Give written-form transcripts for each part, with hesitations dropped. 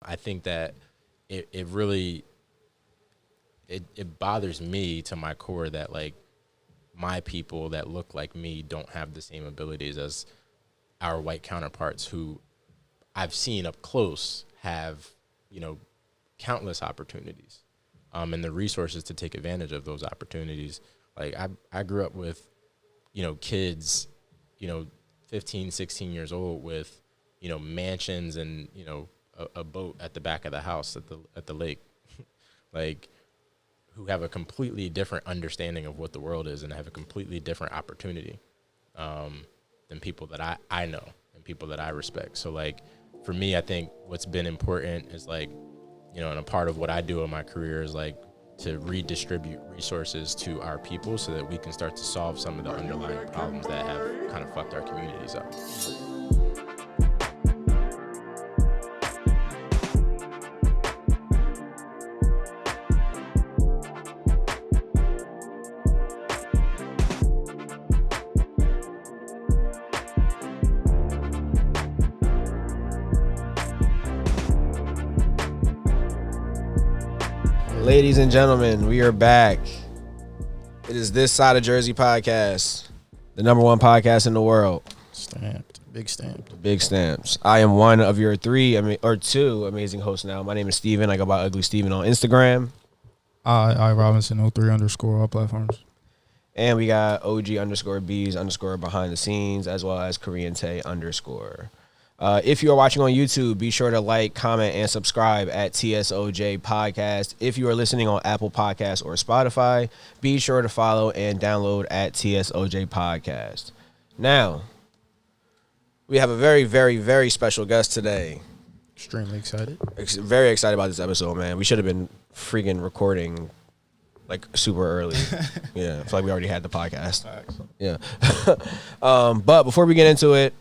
I think that it really it bothers me to my core that like my people that look like me don't have the same abilities as our white counterparts who I've seen up close have, countless opportunities and the resources to take advantage of those opportunities. Like I grew up with, kids, 15, 16 years old with, mansions and, a boat at the back of the house at the lake, like who have a completely different understanding of what the world is and have a completely different opportunity than people that I know and people that I respect. So like for me, I think what's been important is like, and a part of what I do in my career is like to redistribute resources to our people so that we can start to solve some of the underlying problems that have kind of fucked our communities up. Ladies and gentlemen, we are back. It is This Side of Jersey podcast, the number one podcast in the world. Stamped. Big stamped. Big stamps. I am one of your two amazing hosts now. My name is Steven. I go by Ugly Steven on Instagram. I Robinson 03_ all platforms. And we got OG_Bs_ behind the scenes, as well as Korean Tay _. If you are watching on YouTube, be sure to like, comment, and subscribe at TSOJ Podcast. If you are listening on Apple Podcasts or Spotify, be sure to follow and download at TSOJ Podcast. Now, we have a very, very, very special guest today. Extremely excited. Very excited about this episode, man. We should have been freaking recording like super early. Yeah, I feel like we already had the podcast. Yeah. But before we get into it,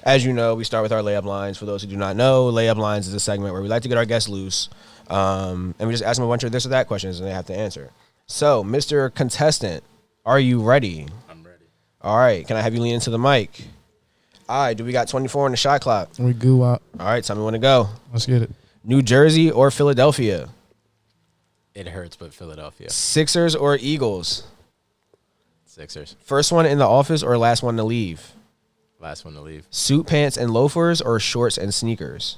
as you know, we start with our layup lines. For those who do not know, layup lines is a segment where we like to get our guests loose, and we just ask them a bunch of this or that questions, and they have to answer. So, Mr. Contestant, are you ready? I'm ready. All right. Can I have you lean into the mic? All right. Do we got 24 on the shot clock? We go out. All right. Tell me when to go. Let's get it. New Jersey or Philadelphia? It hurts, but Philadelphia. Sixers or Eagles? Sixers. First one in the office or last one to leave? Last one to leave. Suit pants and loafers or shorts and sneakers?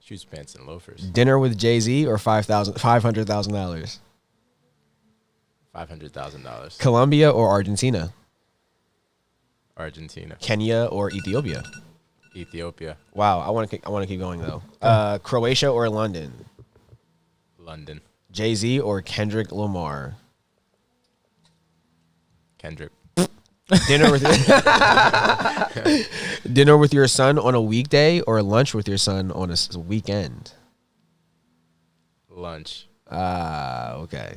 Shoes, pants, and loafers. Dinner with Jay-Z or $500,000? $500,000. Colombia or Argentina? Argentina. Kenya or Ethiopia? Ethiopia. Wow, I want to keep going though. Croatia or London? London. Jay-Z or Kendrick Lamar? Kendrick. Dinner with your son on a weekday or lunch with your son on a weekend? Lunch. Okay.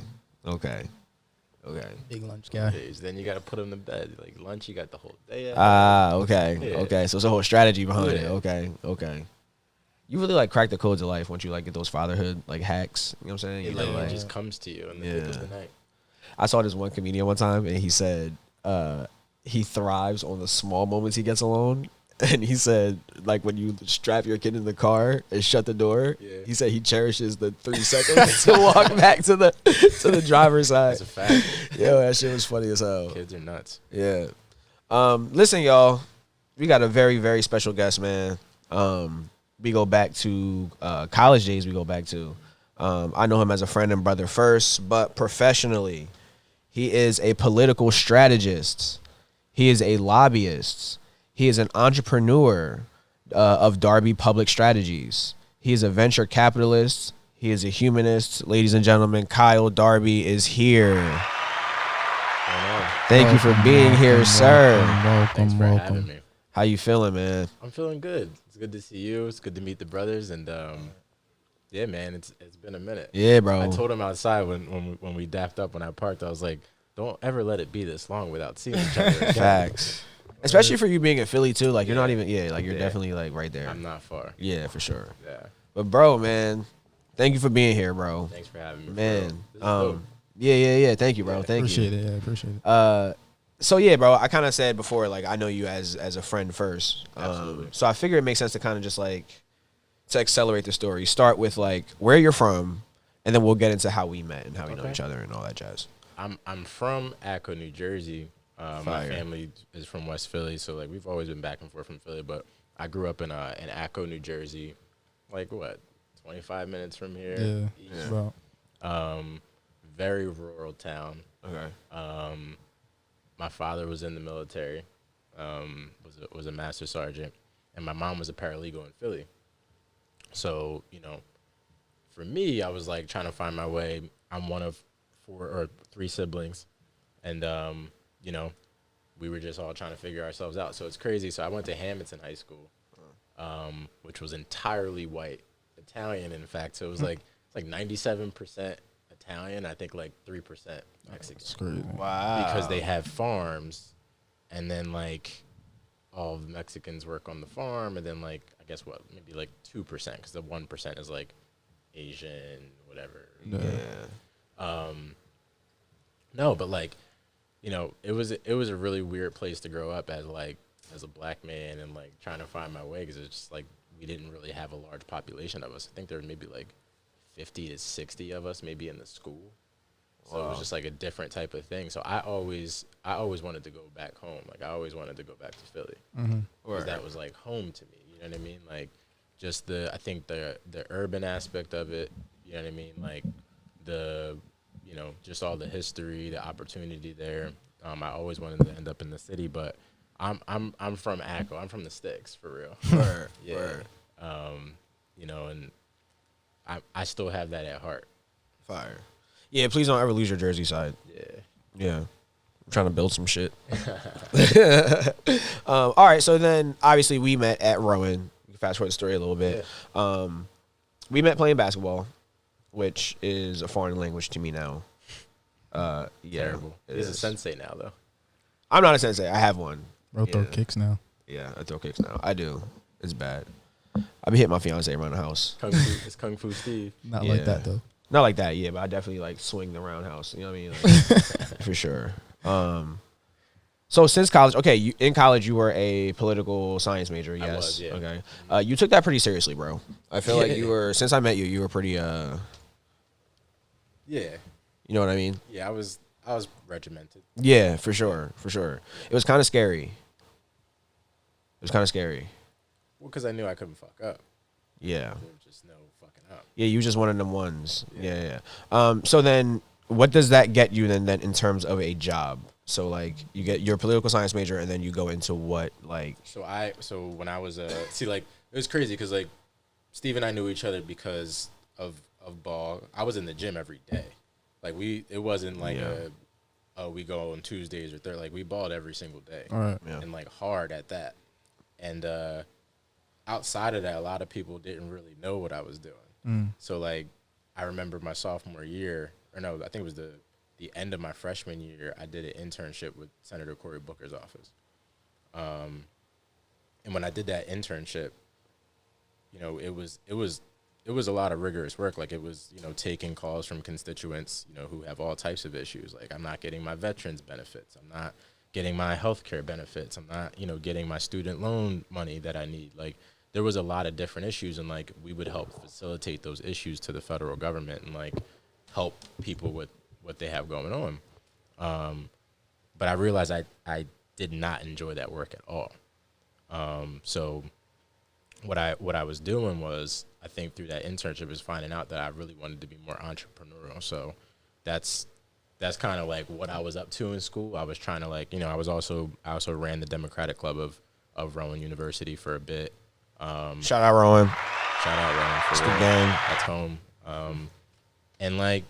Big lunch guy. Then you got to put him to bed. Like lunch, you got the whole day. Okay. Yeah. Okay. So it's a whole strategy behind it. Yeah. Okay. You really like crack the codes of life once you like get those fatherhood like hacks. You know what I'm saying? It You literally like, just comes to you in the middle of the night. I saw this one comedian one time, and he said he thrives on the small moments he gets alone. And he said, like, when you strap your kid in the car and shut the door, he said he cherishes the 3 seconds to walk back to the driver's side. That's a fact. Yo, that shit was funny as hell. Kids are nuts. Yeah. Listen, y'all, we got a very, very special guest, man. We go back to college days. We go back to. I know him as a friend and brother first, but professionally, he is a political strategist. He is a lobbyist. He is an entrepreneur of Darby Public Strategies. He is a venture capitalist. He is a humanist. Ladies and gentlemen, Kyle Darby is here. Thank you for being here, sir. Thanks for having me. How you feeling, man? I'm feeling good. It's good to see you. It's good to meet the brothers, and yeah, man, it's been a minute. Yeah, bro. I told him outside when we dapped up when I parked, I was like, don't ever let it be this long without seeing each other again. Facts. Especially for you being in Philly too. Like you're not even you're definitely like right there. I'm not far. Yeah, for sure. Yeah. But bro, man, thank you for being here, bro. Thanks for having me, man. Bro. Yeah. Thank you, bro. Yeah, Thank you. Appreciate it. So yeah, bro. I kind of said before, like I know you as a friend first. Absolutely. So I figure it makes sense to kind of just like to accelerate the story, start with like where you're from, and then we'll get into how we met and how we know each other and all that jazz. I'm from Acco, New Jersey. My Fire. family is from West Philly, so like we've always been back and forth from Philly. But I grew up in Acco, New Jersey, like what, 25 minutes from here. Yeah, east. about. Very rural town. Okay. My father was in the military, was a master sergeant, and my mom was a paralegal in Philly. So, you know, for me, I was like trying to find my way. I'm one of 4 or 3 siblings, and you know, we were just all trying to figure ourselves out. So it's crazy. So I went to Hammonton High School, which was entirely white, Italian, in fact. So it was like 97% Italian. I think like 3% Mexican. It's crazy. Wow. Because they have farms, and then like all the Mexicans work on the farm, and then like I guess what, maybe like 2%, because the 1% is like Asian, whatever. Yeah. No, but like, you know, it was a really weird place to grow up as a black man, and like trying to find my way, because it's just like we didn't really have a large population of us. I think there were maybe like 50 to 60 of us maybe in the school. So it was just like a different type of thing. So I always wanted to go back home. Like I always wanted to go back to Philly. Because that was like home to me. You know what I mean? Like just I think the urban aspect of it, you know what I mean? Like the, you know, just all the history, the opportunity there. I always wanted to end up in the city, but I'm from Acco. I'm from the sticks, for real. Word. Yeah. Word. You know, and I still have that at heart. Fire. Yeah, please don't ever lose your Jersey side. Yeah. Yeah. I'm trying to build some shit. All right, so then obviously we met at Rowan. Fast forward the story a little bit. Yeah. We met playing basketball, which is a foreign language to me now. Yeah. Terrible. He's a sensei now, though. I'm not a sensei. I have one. Bro, throw Yeah. kicks now. Yeah, I throw kicks now. I do. It's bad. I be hitting my fiance around the house. It's Kung Fu Steve. Not Yeah. like that though. Not like that, yeah, but I definitely like swing the roundhouse. You know what I mean? Like, for sure. So since college, okay, in college you were a political science major, yes. I was, yeah. Okay. You took that pretty seriously, bro. I feel like you were, since I met you, you were pretty, Yeah. you know what I mean? Yeah, I was regimented. Yeah, for sure, for sure. It was kind of scary. It was kind of scary. Well, because I knew I couldn't fuck up. Yeah. There was just no fucking up. Yeah, you just one of them ones. Yeah. So then what does that get you then in terms of a job? So like you get your political science major and then you go into what like So when I was see, like it was crazy because like Steve and I knew each other because of ball. I was in the gym every day. Like it wasn't like we go on Tuesdays or Thursdays. Like we balled every single day. All right. Yeah. And like hard at that. And outside of that, a lot of people didn't really know what I was doing. So like I remember my sophomore year, or no, I think it was the end of my freshman year, I did an internship with Senator Cory Booker's office. And when I did that internship, you know, it was a lot of rigorous work. Like it was, you know, taking calls from constituents, you know, who have all types of issues. Like I'm not getting my veterans benefits. I'm not getting my health care benefits. I'm not, you know, getting my student loan money that I need. Like there was a lot of different issues, and like we would help facilitate those issues to the federal government and like help people with what they have going on. But I realized I did not enjoy that work at all. So what I was doing was, I think through that internship, is finding out that I really wanted to be more entrepreneurial. So that's kind of like what I was up to in school. I was trying to like, you know, I also ran the Democratic Club of Rowan University for a bit. shout out Rowan. Shout out Rowan for It's the real. gang. That's home. And like,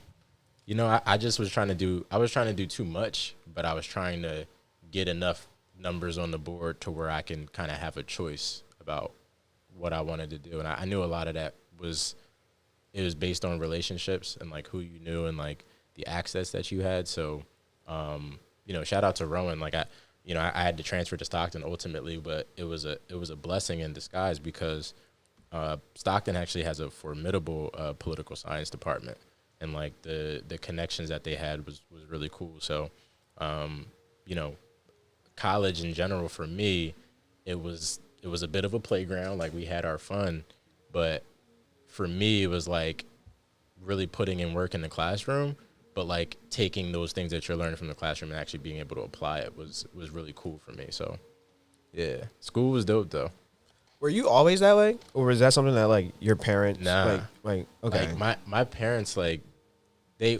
you know, I just was trying to do too much, but I was trying to get enough numbers on the board to where I can kind of have a choice about what I wanted to do. And I knew a lot of that was based on relationships and like who you knew and like the access that you had. So, you know, shout out to Rowan. Like I had to transfer to Stockton ultimately, but it was a blessing in disguise because Stockton actually has a formidable political science department, and like the connections that they had was really cool. So, you know, college in general for me, it was a bit of a playground. Like we had our fun, but for me, it was like really putting in work in the classroom, but like taking those things that you're learning from the classroom and actually being able to apply it was really cool for me. So yeah, school was dope though. Were you always that way, or was that something that like your parents like okay? Like my parents, like they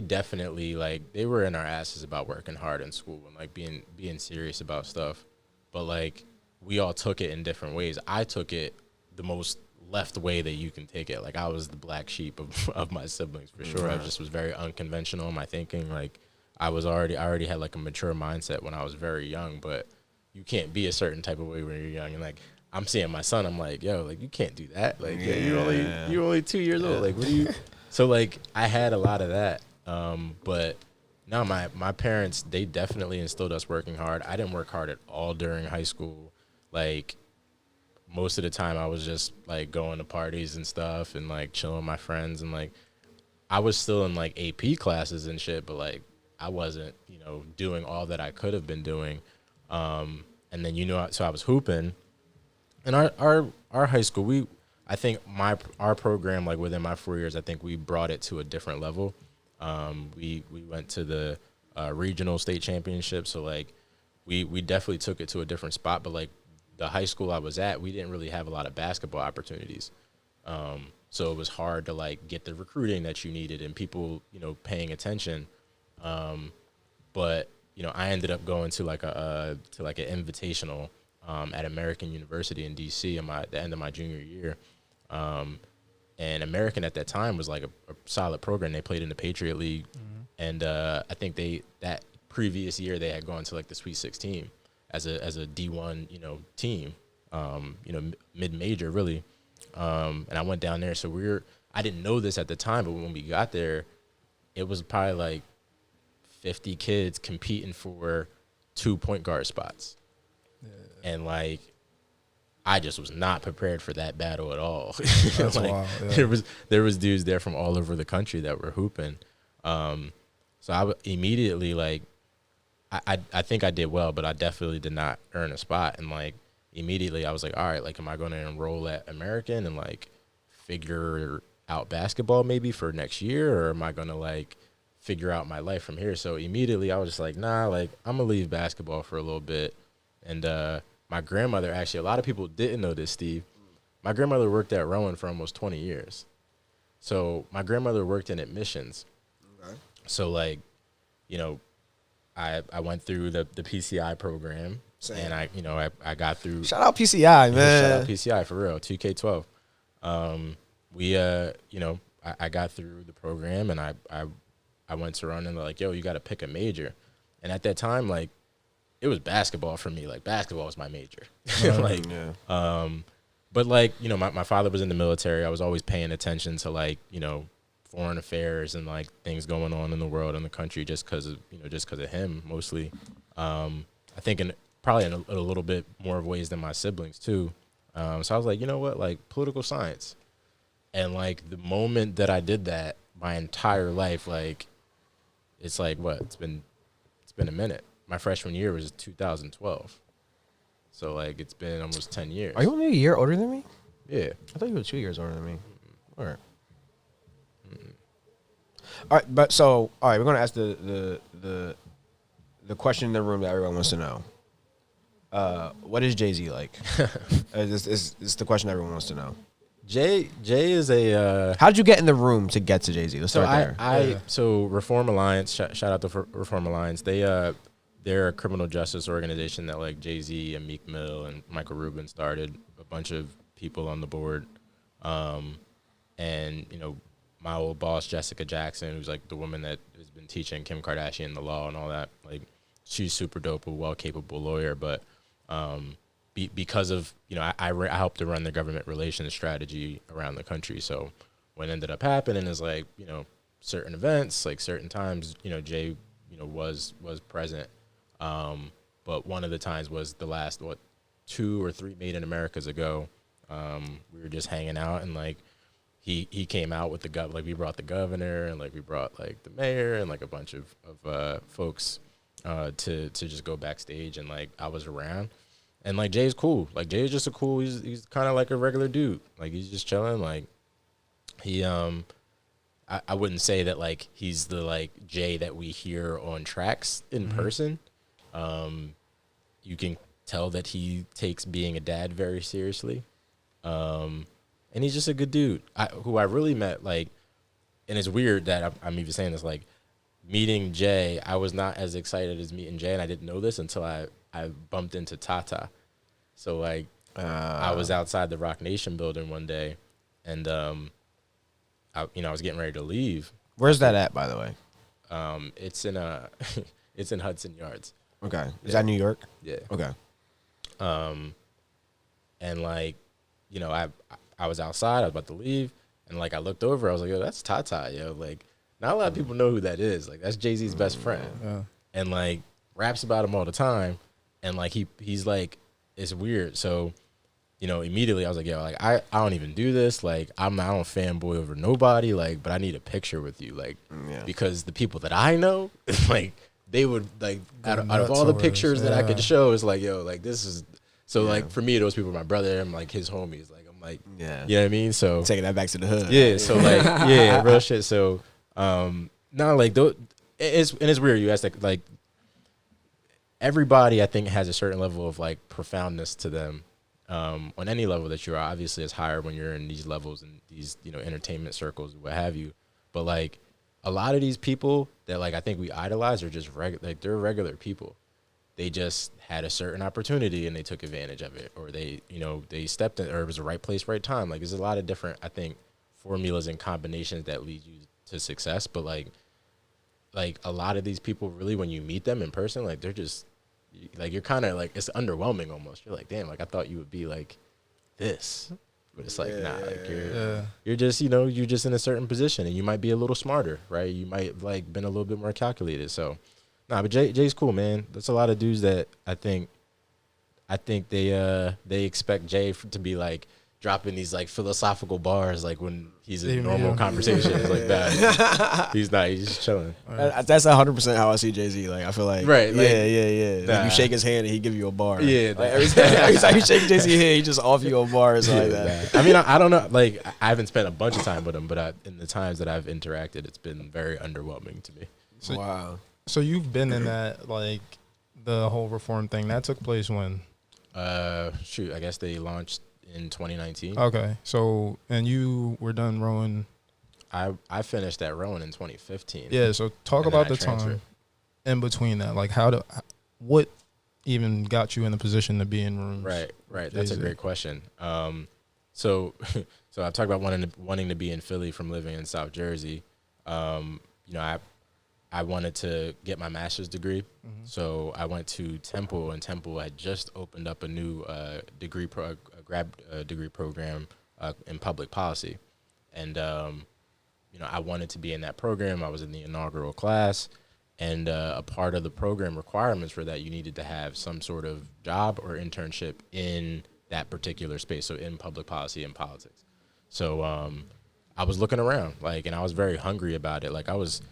definitely, like, they were in our asses about working hard in school and like being serious about stuff, but like we all took it in different ways. I took it the most left way that you can take it. Like I was the black sheep of my siblings for sure. I just was very unconventional in my thinking. Like I already had like a mature mindset when I was very young, but you can't be a certain type of way when you're young. And like I'm seeing my son, I'm like, yo, like you can't do that. Like you're only 2 years old. Like what do you? So like I had a lot of that. But no, my parents, they definitely instilled us working hard. I didn't work hard at all during high school. Like most of the time I was just like going to parties and stuff and like chilling with my friends, and like I was still in like AP classes and shit, but like I wasn't, doing all that I could have been doing. And then, so I was hooping. And our high school, I think our program, like within my 4 years, I think we brought it to a different level. We went to the regional state championship, so like we definitely took it to a different spot. But like the high school I was at, we didn't really have a lot of basketball opportunities, so it was hard to like get the recruiting that you needed and people paying attention. But I ended up going to like an invitational at American University in DC at the end of my junior year. And American at that time was like a solid program. They played in the Patriot League. And I think that previous year they had gone to like the Sweet 16 as a D1, team, mid-major really. And I went down there. So I didn't know this at the time, but when we got there, it was probably like 50 kids competing for 2 point guard spots. Yeah. And like, I just was not prepared for that battle at all. That's like, wild. Yeah. There was dudes there from all over the country that were hooping. So I immediately, like, I think I did well, but I definitely did not earn a spot. And like immediately I was like, all right, like, am I going to enroll at American and like figure out basketball maybe for next year, or am I going to like figure out my life from here? So immediately I was just like, nah, like I'm gonna leave basketball for a little bit. And my grandmother, actually, a lot of people didn't know this, Steve. My grandmother worked at Rowan for almost 20 years. So my grandmother worked in admissions. Okay. So like, I went through the PCI program. Same. And I got through. Shout out PCI, man. Shout out PCI for real. 2K12. I got through the program, and I went to run, and they're like, yo, you got to pick a major. And at that time, like, it was basketball for me. Like, basketball was my major. Like, yeah. But like, my father was in the military. I was always paying attention to like, foreign affairs and like things going on in the world and the country just because of him mostly. I think probably in a little bit more of ways than my siblings too. So I was like, you know what, like political science. And like the moment that I did that, my entire life, like, it's like it's been a minute. My freshman year was 2012. So like it's been almost 10 years. Are you only a year older than me? Yeah. I thought you were 2 years older than me. All right. All right, but so all right, we're gonna ask the question in the room that everyone wants to know. What is Jay-Z like? This is the question everyone wants to know. Jay is a. How did you get in the room to get to Jay-Z? Let's start there. So Reform Alliance. Shout out to Reform Alliance. They're a criminal justice organization that like Jay-Z and Meek Mill and Michael Rubin started. A bunch of people on the board, and my old boss Jessica Jackson, who's like the woman that has been teaching Kim Kardashian the law and all that. Like, she's super dope, a well capable lawyer, but because of I helped to run the government relations strategy around the country. So what ended up happening is like certain events, like certain times, Jay was present. But one of the times was the last 2 or 3 Made in Americas ago. We were just hanging out, and like he came out with the like we brought the governor, and like we brought like the mayor and like a bunch of folks to just go backstage, and like I was around. And like Jay's cool. Like Jay's just a cool. He's kind of like a regular dude. Like he's just chilling. Like he I wouldn't say that like he's the like Jay that we hear on tracks in person. You can tell that he takes being a dad very seriously. And he's just a good dude who I really met, like, and it's weird that I'm even saying this, like, meeting Jay, I was not as excited as meeting Jay, and I didn't know this until I bumped into Tata. So, like, I was outside the Rock Nation building one day, and, I was getting ready to leave. Where's that at, by the way? It's in it's in Hudson Yards. Okay. Is that New York? Yeah. Okay. And like, I was outside, I was about to leave, and like I looked over, I was like, yo, that's Tata, yo. Like, not a lot of people know who that is. Like, that's Jay-Z's best friend. Yeah. And like raps about him all the time. And like he's like, it's weird. So, immediately I was like, yo, like I don't even do this. Like I don't fanboy over nobody, like, but I need a picture with you. Like, because the people that I know, like, they would like out of all the pictures that I could show, it's like, yo, like this is so like for me, those people are my brother and like his homies. Like I'm like, you know what I mean? So taking that back to the hood. Yeah. So like, yeah, real shit. So no, like it's weird. You asked like everybody I think has a certain level of like profoundness to them. On any level that you're obviously it's higher when you're in these levels and these, entertainment circles, what have you. But like a lot of these people that like I think we idolize are just like they're regular people. They just had a certain opportunity and they took advantage of it, or they stepped in, or it was the right place, right time. Like there's a lot of different, I think, formulas and combinations that lead you to success. But like a lot of these people really, when you meet them in person, like they're just like, you're kind of like, it's underwhelming almost. You're like, damn, like I thought you would be like this. But it's like, nah, like you're just, you're just in a certain position and you might be a little smarter, right? You might like been a little bit more calculated. So, nah, but Jay's cool, man. That's a lot of dudes that I think they expect Jay to be like dropping these like philosophical bars like when he's in normal conversations like that. He's not. He's just chilling. That's 100% how I see Jay-Z. Like I feel like right. Like, yeah. Like you shake his hand and he give you a bar. Yeah. Like, every time you shake Jay-Z hand, he just offer you a bar or something like that. I mean, I don't know. Like I haven't spent a bunch of time with him, but in the times that I've interacted, it's been very underwhelming to me. So, wow. So you've been in that, like the whole reform thing that took place when? I guess they launched in 2019. Okay, so and you were done rowing. I finished that rowing in 2015. Yeah, so talk about the time in between that. Like what even got you in the position to be in rooms? Right. That's a great question. So I've talked about wanting to be in Philly from living in South Jersey. I wanted to get my master's degree, so I went to Temple, and Temple had just opened up a new grad degree program in public policy, and I wanted to be in that program. I was in the inaugural class, and a part of the program requirements for that, you needed to have some sort of job or internship in that particular space, so in public policy and politics. So I was looking around, like, and I was very hungry about it. Like I was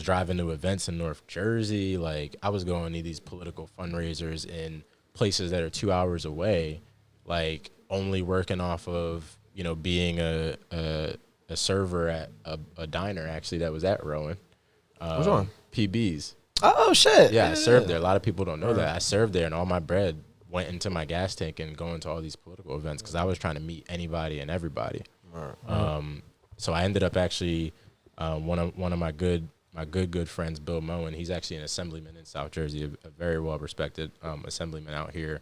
driving to events in North Jersey. Like I was going to these political fundraisers in places that are 2 hours away, like only working off of, being a server at a diner actually that was at Rowan. Which one? PB's. Oh shit. Yeah, I served there. A lot of people don't know that. I served there and all my bread went into my gas tank and going to all these political events because I was trying to meet anybody and everybody. So I ended up actually one of my good friends, Bill Moen. He's actually an assemblyman in South Jersey, a very well-respected assemblyman out here.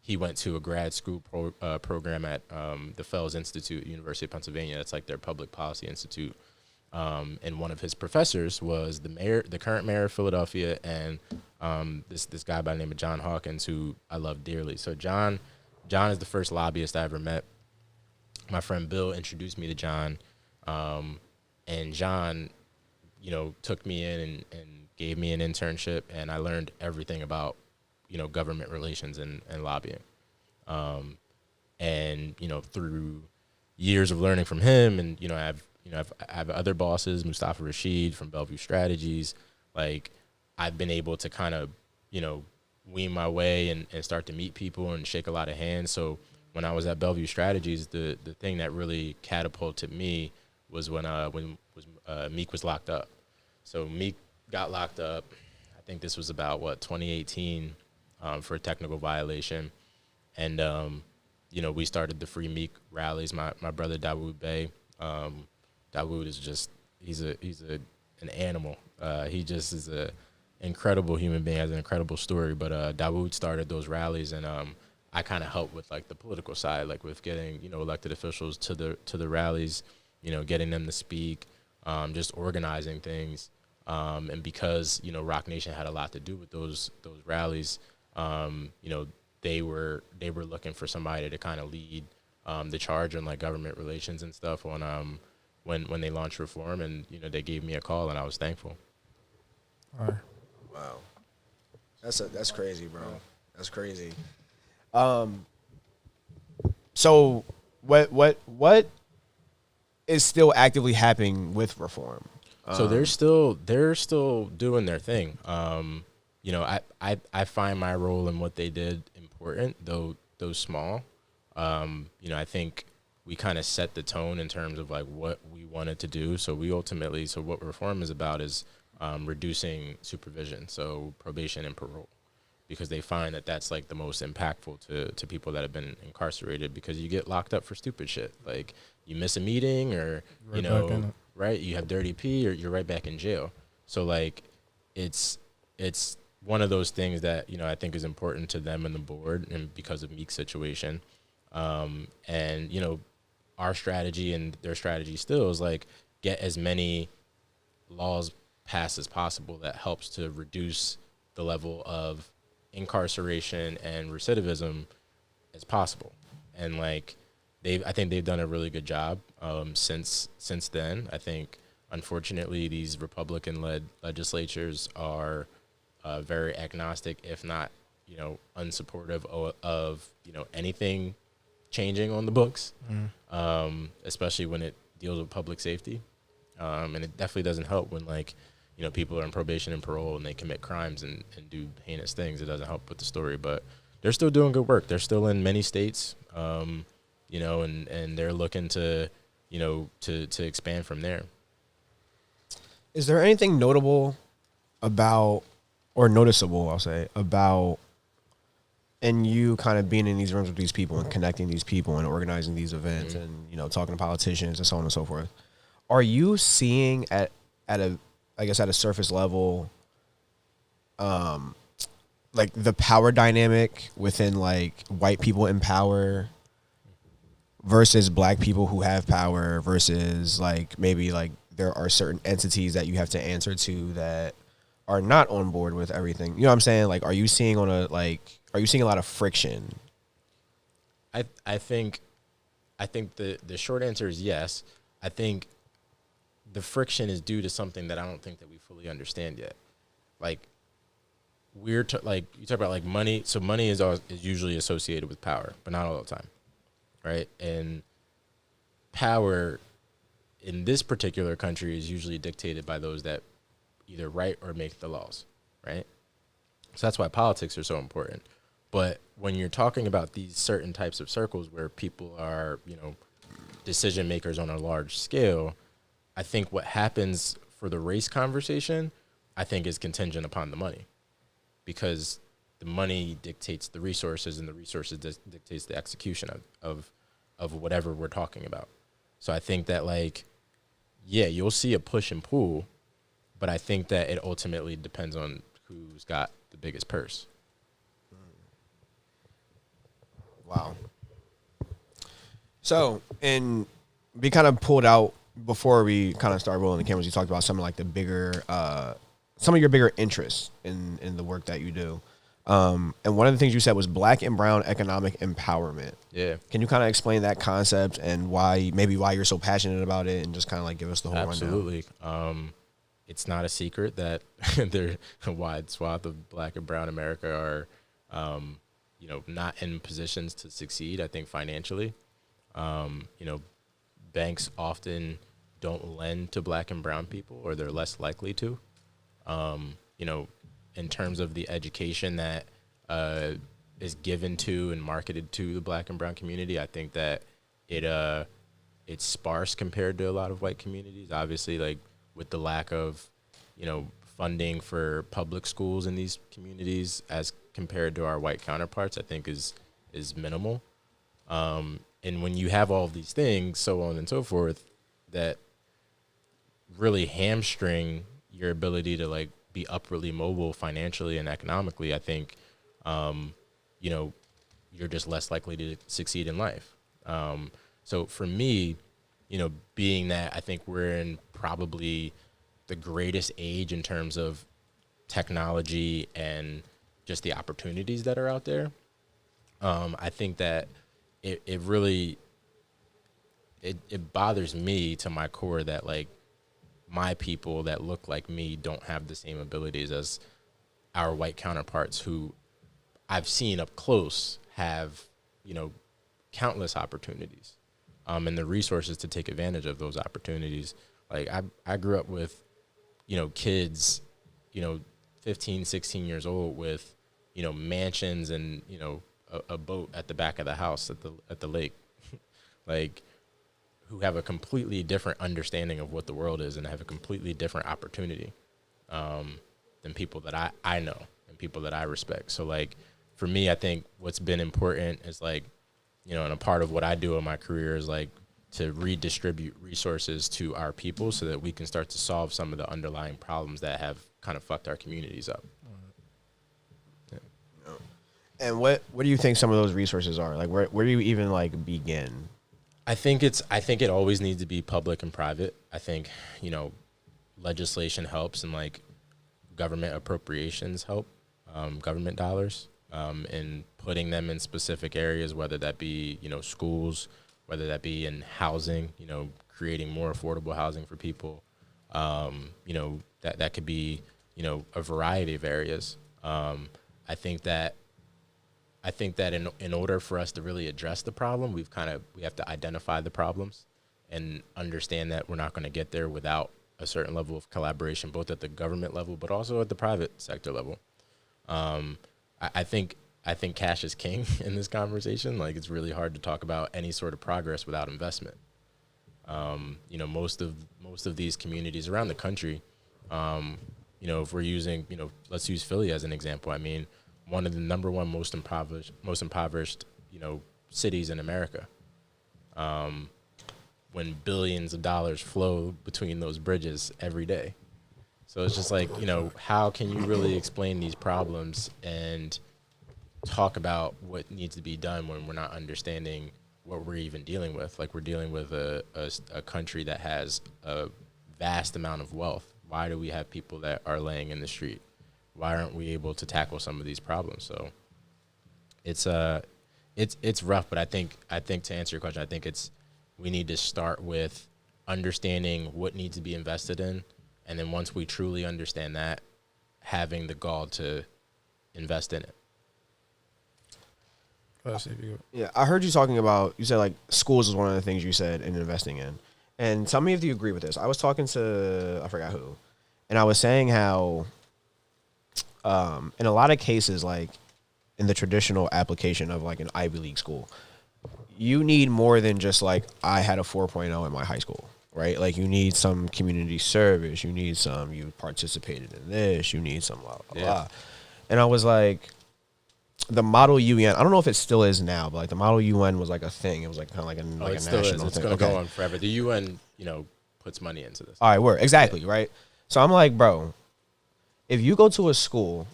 He went to a grad school program at the Fells Institute, University of Pennsylvania. That's like their public policy institute. And one of his professors was the current mayor of Philadelphia, and this guy by the name of John Hawkins, who I love dearly. So John is the first lobbyist I ever met. My friend Bill introduced me to John, and John took me in and gave me an internship, and I learned everything about, government relations and lobbying. And, through years of learning from him, and, I have other bosses, Mustafa Rashid from Bellevue Strategies. Like, I've been able to kind of, wean my way and start to meet people and shake a lot of hands. So when I was at Bellevue Strategies, the thing that really catapulted me was when Meek was locked up. So Meek got locked up. I think this was about 2018 for a technical violation, and we started the FreeMeek rallies. My brother Dawood Bey, Dawood is just he's an animal. He just is a incredible human being, has an incredible story. But Dawood started those rallies, and I kind of helped with like the political side, like with getting elected officials to the rallies, getting them to speak, just organizing things. And because Rock Nation had a lot to do with those rallies, they were looking for somebody to kind of lead the charge on like government relations and stuff on when they launched reform, and they gave me a call, and I was thankful. All right. Wow, that's crazy, bro. That's crazy. So what is still actively happening with reform? So they're still doing their thing. I find my role in what they did important, though small. I think we kind of set the tone in terms of like what we wanted to do. So what reform is about is reducing supervision, so probation and parole, because they find that that's like the most impactful to people that have been incarcerated, because you get locked up for stupid shit. Like you miss a meeting, or, right, you have dirty pee, or you're right back in jail. So like it's one of those things that, I think is important to them and the board, and because of Meek's situation. And, our strategy and their strategy still is like get as many laws passed as possible that helps to reduce the level of incarceration and recidivism as possible. And like I think they've done a really good job since then. I think unfortunately these Republican-led legislatures are very agnostic, if not unsupportive of anything changing on the books, especially when it deals with public safety. And it definitely doesn't help when like people are in probation and parole and they commit crimes and do heinous things. It doesn't help with the story, but they're still doing good work. They're still in many states, and they're looking to expand from there. Is there anything notable about, or noticeable, I'll say, about, and you kind of being in these rooms with these people and connecting these people and organizing these events and, talking to politicians and so on and so forth? Are you seeing at a surface level, like the power dynamic within like white people in power versus black people who have power, versus like maybe like there are certain entities that you have to answer to that are not on board with everything? You know what I'm saying? Like, are you seeing a lot of friction? I think the short answer is yes. I think the friction is due to something that I don't think that we fully understand yet. Like like you talk about like money. So money is usually associated with power, but not all the time, right? And power in this particular country is usually dictated by those that either write or make the laws, right? So that's why politics are so important. But when you're talking about these certain types of circles where people are, decision makers on a large scale, I think what happens for the race conversation, I think, is contingent upon the money, because the money dictates the resources, and the resources dictates the execution of whatever we're talking about. So I think that like, yeah, you'll see a push and pull, but I think that it ultimately depends on who's got the biggest purse. Wow. So, and we kind of pulled out before we kind of started rolling the cameras. You talked about some of like the bigger, some of your bigger interests in the work that you do. And one of the things you said was Black and brown economic empowerment. Yeah. Can you kind of explain that concept and why you're so passionate about it, and just kind of like give us the whole rundown? Absolutely. It's not a secret that there a wide swath of Black and brown America are, not in positions to succeed, I think, financially. Banks often don't lend to Black and brown people, or they're less likely to. In terms of the education that is given to and marketed to the Black and brown community. I think that it's sparse compared to a lot of white communities. Obviously, like with the lack of, funding for public schools in these communities as compared to our white counterparts, I think is minimal. And when you have all of these things, so on and so forth, that really hamstring your ability to like be upwardly mobile financially and economically, I think, you're just less likely to succeed in life. So for me, being that I think we're in probably the greatest age in terms of technology and just the opportunities that are out there, I think that it really bothers me to my core that like my people that look like me don't have the same abilities as our white counterparts who I've seen up close have, countless opportunities, and the resources to take advantage of those opportunities. Like I grew up with, kids, 15, 16 years old with, mansions and, a boat at the back of the house at the lake, like who have a completely different understanding of what the world is and have a completely different opportunity than people that I know and people that I respect. So like for me, I think what's been important is like, and a part of what I do in my career is like to redistribute resources to our people so that we can start to solve some of the underlying problems that have kind of fucked our communities up. Yeah. And what do you think some of those resources are? Like where do you even like begin? I think it always needs to be public and private. I think, legislation helps and like government appropriations help, government dollars, and putting them in specific areas, whether that be, schools, whether that be in housing, creating more affordable housing for people. That could be, a variety of areas. I think that in order for us to really address the problem, we have to identify the problems and understand that we're not going to get there without a certain level of collaboration, both at the government level, but also at the private sector level. I think cash is king in this conversation. Like it's really hard to talk about any sort of progress without investment. Most of these communities around the country, if we're using, let's use Philly as an example. I mean, one of the number one most impoverished, cities in America. When billions of dollars flow between those bridges every day. So it's just like, how can you really explain these problems and talk about what needs to be done when we're not understanding what we're even dealing with? Like we're dealing with a country that has a vast amount of wealth. Why do we have people that are laying in the street? Why aren't we able to tackle some of these problems? So it's rough, but I think to answer your question, I think we need to start with understanding what needs to be invested in. And then once we truly understand that, having the gall to invest in it. Yeah, I heard you talking about, you said like schools is one of the things you said in investing in. And tell me if you agree with this. I was talking to, I forgot who, and I was saying how in a lot of cases, like in the traditional application of like an Ivy League school, you need more than just like, I had a 4.0 in my high school, right? Like you need some community service. You need you participated in this. You need some blah, blah, blah. And I was like, the Model UN, I don't know if it still is now, but like the Model UN was like a thing. It was like kind of like a national thing. It's going to go on forever. The UN, puts money into this. All right, word. Exactly, right? So I'm like, bro, if you go to a school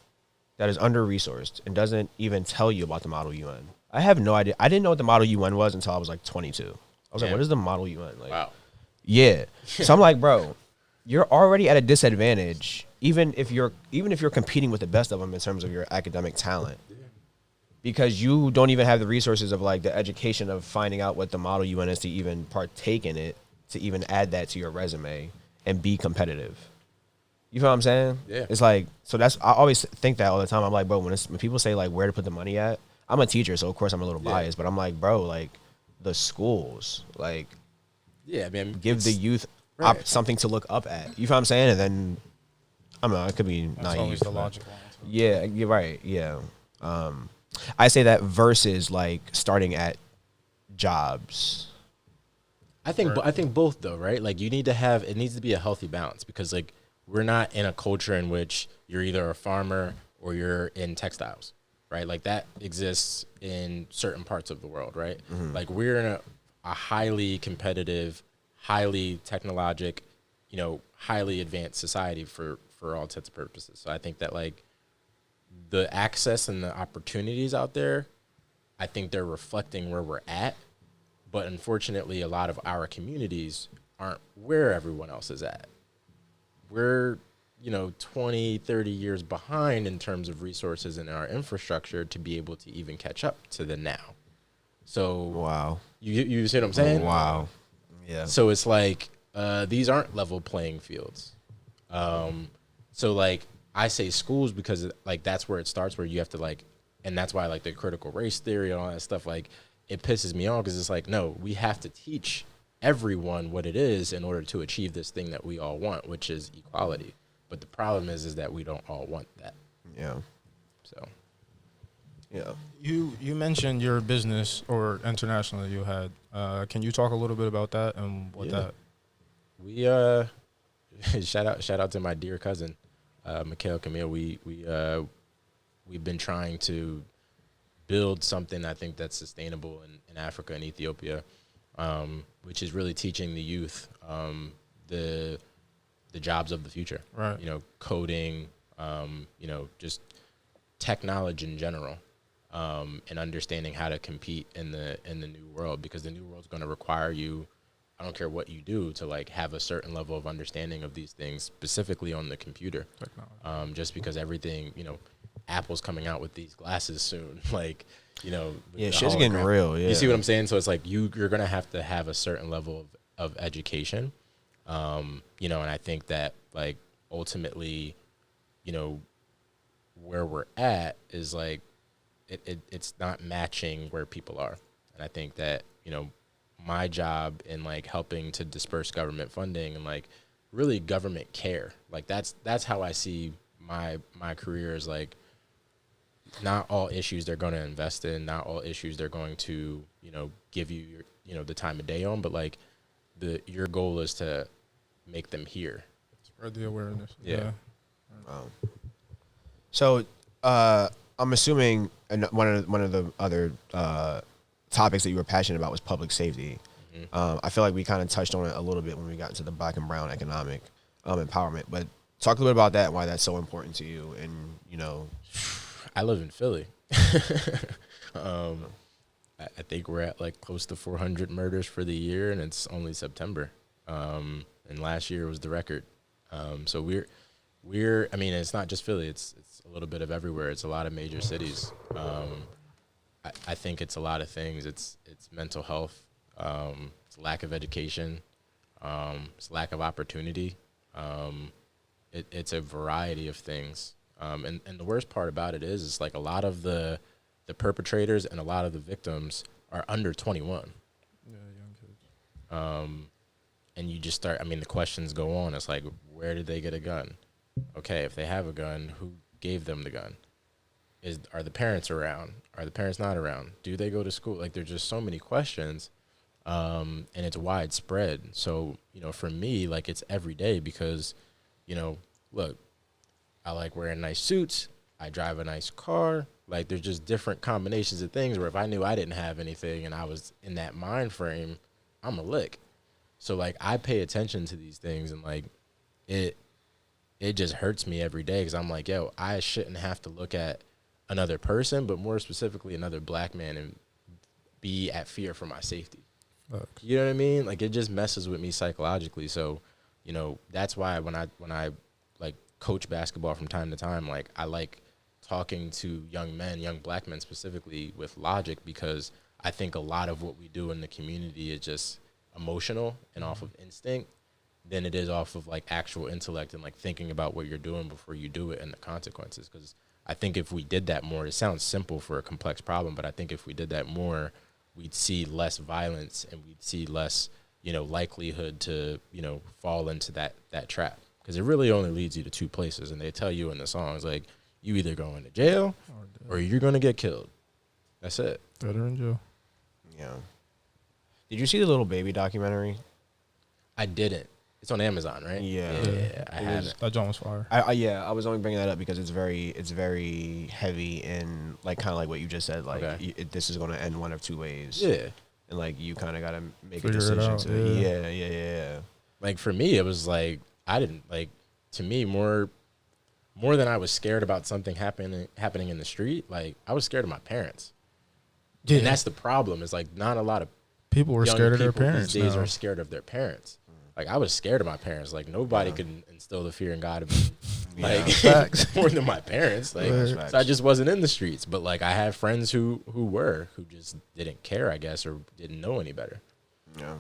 that is under-resourced and doesn't even tell you about the Model UN, I have no idea. I didn't know what the Model UN was until I was like 22. I was like, what is the Model UN? Like, wow. Yeah. So I'm like, bro, you're already at a disadvantage, even if you're competing with the best of them in terms of your academic talent. Because you don't even have the resources of like the education of finding out what the Model UN is to even partake in it, to even add that to your resume and be competitive. You feel what I'm saying? Yeah. It's like, so I always think that all the time. I'm like, bro, when people say like where to put the money at, I'm a teacher, so of course I'm a little biased, but I'm like, bro, like the schools, like, give the youth something to look up at. You feel what I'm saying? And then, I don't know, it could be That's naive. always the logical answer. Yeah, you're right. Yeah. I say that versus like starting at jobs. I think both though, right? Like you need to have, it needs to be a healthy balance, because like we're not in a culture in which you're either a farmer or you're in textiles, right? Like that exists in certain parts of the world, right? Like we're in a highly competitive, highly technologic, highly advanced society for all intents and purposes. So I think that like the access and the opportunities out there, I think they're reflecting where we're at. But unfortunately, a lot of our communities aren't where everyone else is at. We're, 20, 30 years behind in terms of resources and our infrastructure to be able to even catch up to the now. So Wow. You see what I'm saying? Wow. Yeah. So it's like these aren't level playing fields. So like I say schools because like that's where it starts, where you have to like, and that's why like the critical race theory and all that stuff, like it pisses me off because it's like, no, we have to teach everyone what it is in order to achieve this thing that we all want, which is equality. But the problem is that we don't all want that. Yeah. So, yeah. You mentioned your business or international that you had. Can you talk a little bit about that and what that? We shout out to my dear cousin, Mikhail Camille. We've been trying to build something I think that's sustainable in Africa and Ethiopia, which is really teaching the youth the jobs of the future. Right. Coding, just technology in general, and understanding how to compete in the new world, because the new world's going to require you, I don't care what you do, to like have a certain level of understanding of these things, specifically on the computer. Technology. Just because everything, Apple's coming out with these glasses soon, like, yeah, shit's getting real. Yeah, you see what I'm saying? So it's like you're gonna have to have a certain level of education, and I think that like ultimately, where we're at is like it's not matching where people are, and I think that my job in like helping to disperse government funding and like really government care, like that's how I see my career is. Like, not all issues they're going to invest in, not all issues they're going to, give you your, the time of day on, but like your goal is to make them hear. Spread the awareness. Yeah. So, I'm assuming one of the other topics that you were passionate about was public safety. I feel like we kind of touched on it a little bit when we got into the Black and brown economic empowerment, but talk a little bit about that and why that's so important to you. And, I live in Philly. I think we're at like close to 400 murders for the year, and it's only September. And last year was the record. So we're I mean, it's not just Philly. It's a little bit of everywhere. It's a lot of major cities. I think it's a lot of things. It's mental health. It's lack of education. It's lack of opportunity. It's a variety of things. And the worst part about it is like a lot of the perpetrators and a lot of the victims are under 21. Yeah, young kids. And you just start, the questions go on. It's like, where did they get a gun? Okay, if they have a gun, who gave them the gun? Are the parents around? Are the parents not around? Do they go to school? Like, there's just so many questions, and it's widespread. So, for me, like, it's every day because, look, I like wearing nice suits. I drive a nice car. Like, there's just different combinations of things where if I knew I didn't have anything and I was in that mind frame, I'm a lick. So, like, I pay attention to these things, and, like, it just hurts me every day because I'm like, yo, I shouldn't have to look at another person, but more specifically another black man, and be at fear for my safety. You know what I mean? Like, it just messes with me psychologically. So, that's why when I like coach basketball from time to time, like, I like talking to young men, young black men specifically, with logic, because I think a lot of what we do in the community is just emotional and off of instinct than it is off of like actual intellect and like thinking about what you're doing before you do it and the consequences. Because I think if we did that more, it sounds simple for a complex problem, but I think if we did that more, we'd see less violence and we'd see less, likelihood to, fall into that trap. Because it really only leads you to two places. And they tell you in the songs, like, You either going to jail or you're going to get killed. That's it. Dead or in jail. Yeah. Did you see the little baby documentary? I didn't. It's on Amazon, right? Yeah. I haven't. That joint was fire. I was only bringing that up because it's very heavy in like kind of like what you just said. Like this is going to end one of two ways. Yeah. And like you kind of got to make Figure a decision. out, Yeah. Like for me, it was like I didn't like. To me, more than I was scared about something happening in the street. Like I was scared of my parents. Yeah. And that's the problem. Is like not a lot of people were scared of their parents. These days are scared of their parents. Like I was scared of my parents. Like nobody could instill the fear in God of me, like more than my parents. Like so I just wasn't in the streets. But like I had friends who just didn't care, I guess, or didn't know any better. Yeah.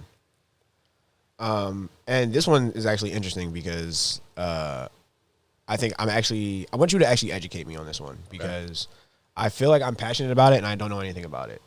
And this one is actually interesting because I think I want you to actually educate me on this one because I feel like I'm passionate about it and I don't know anything about it.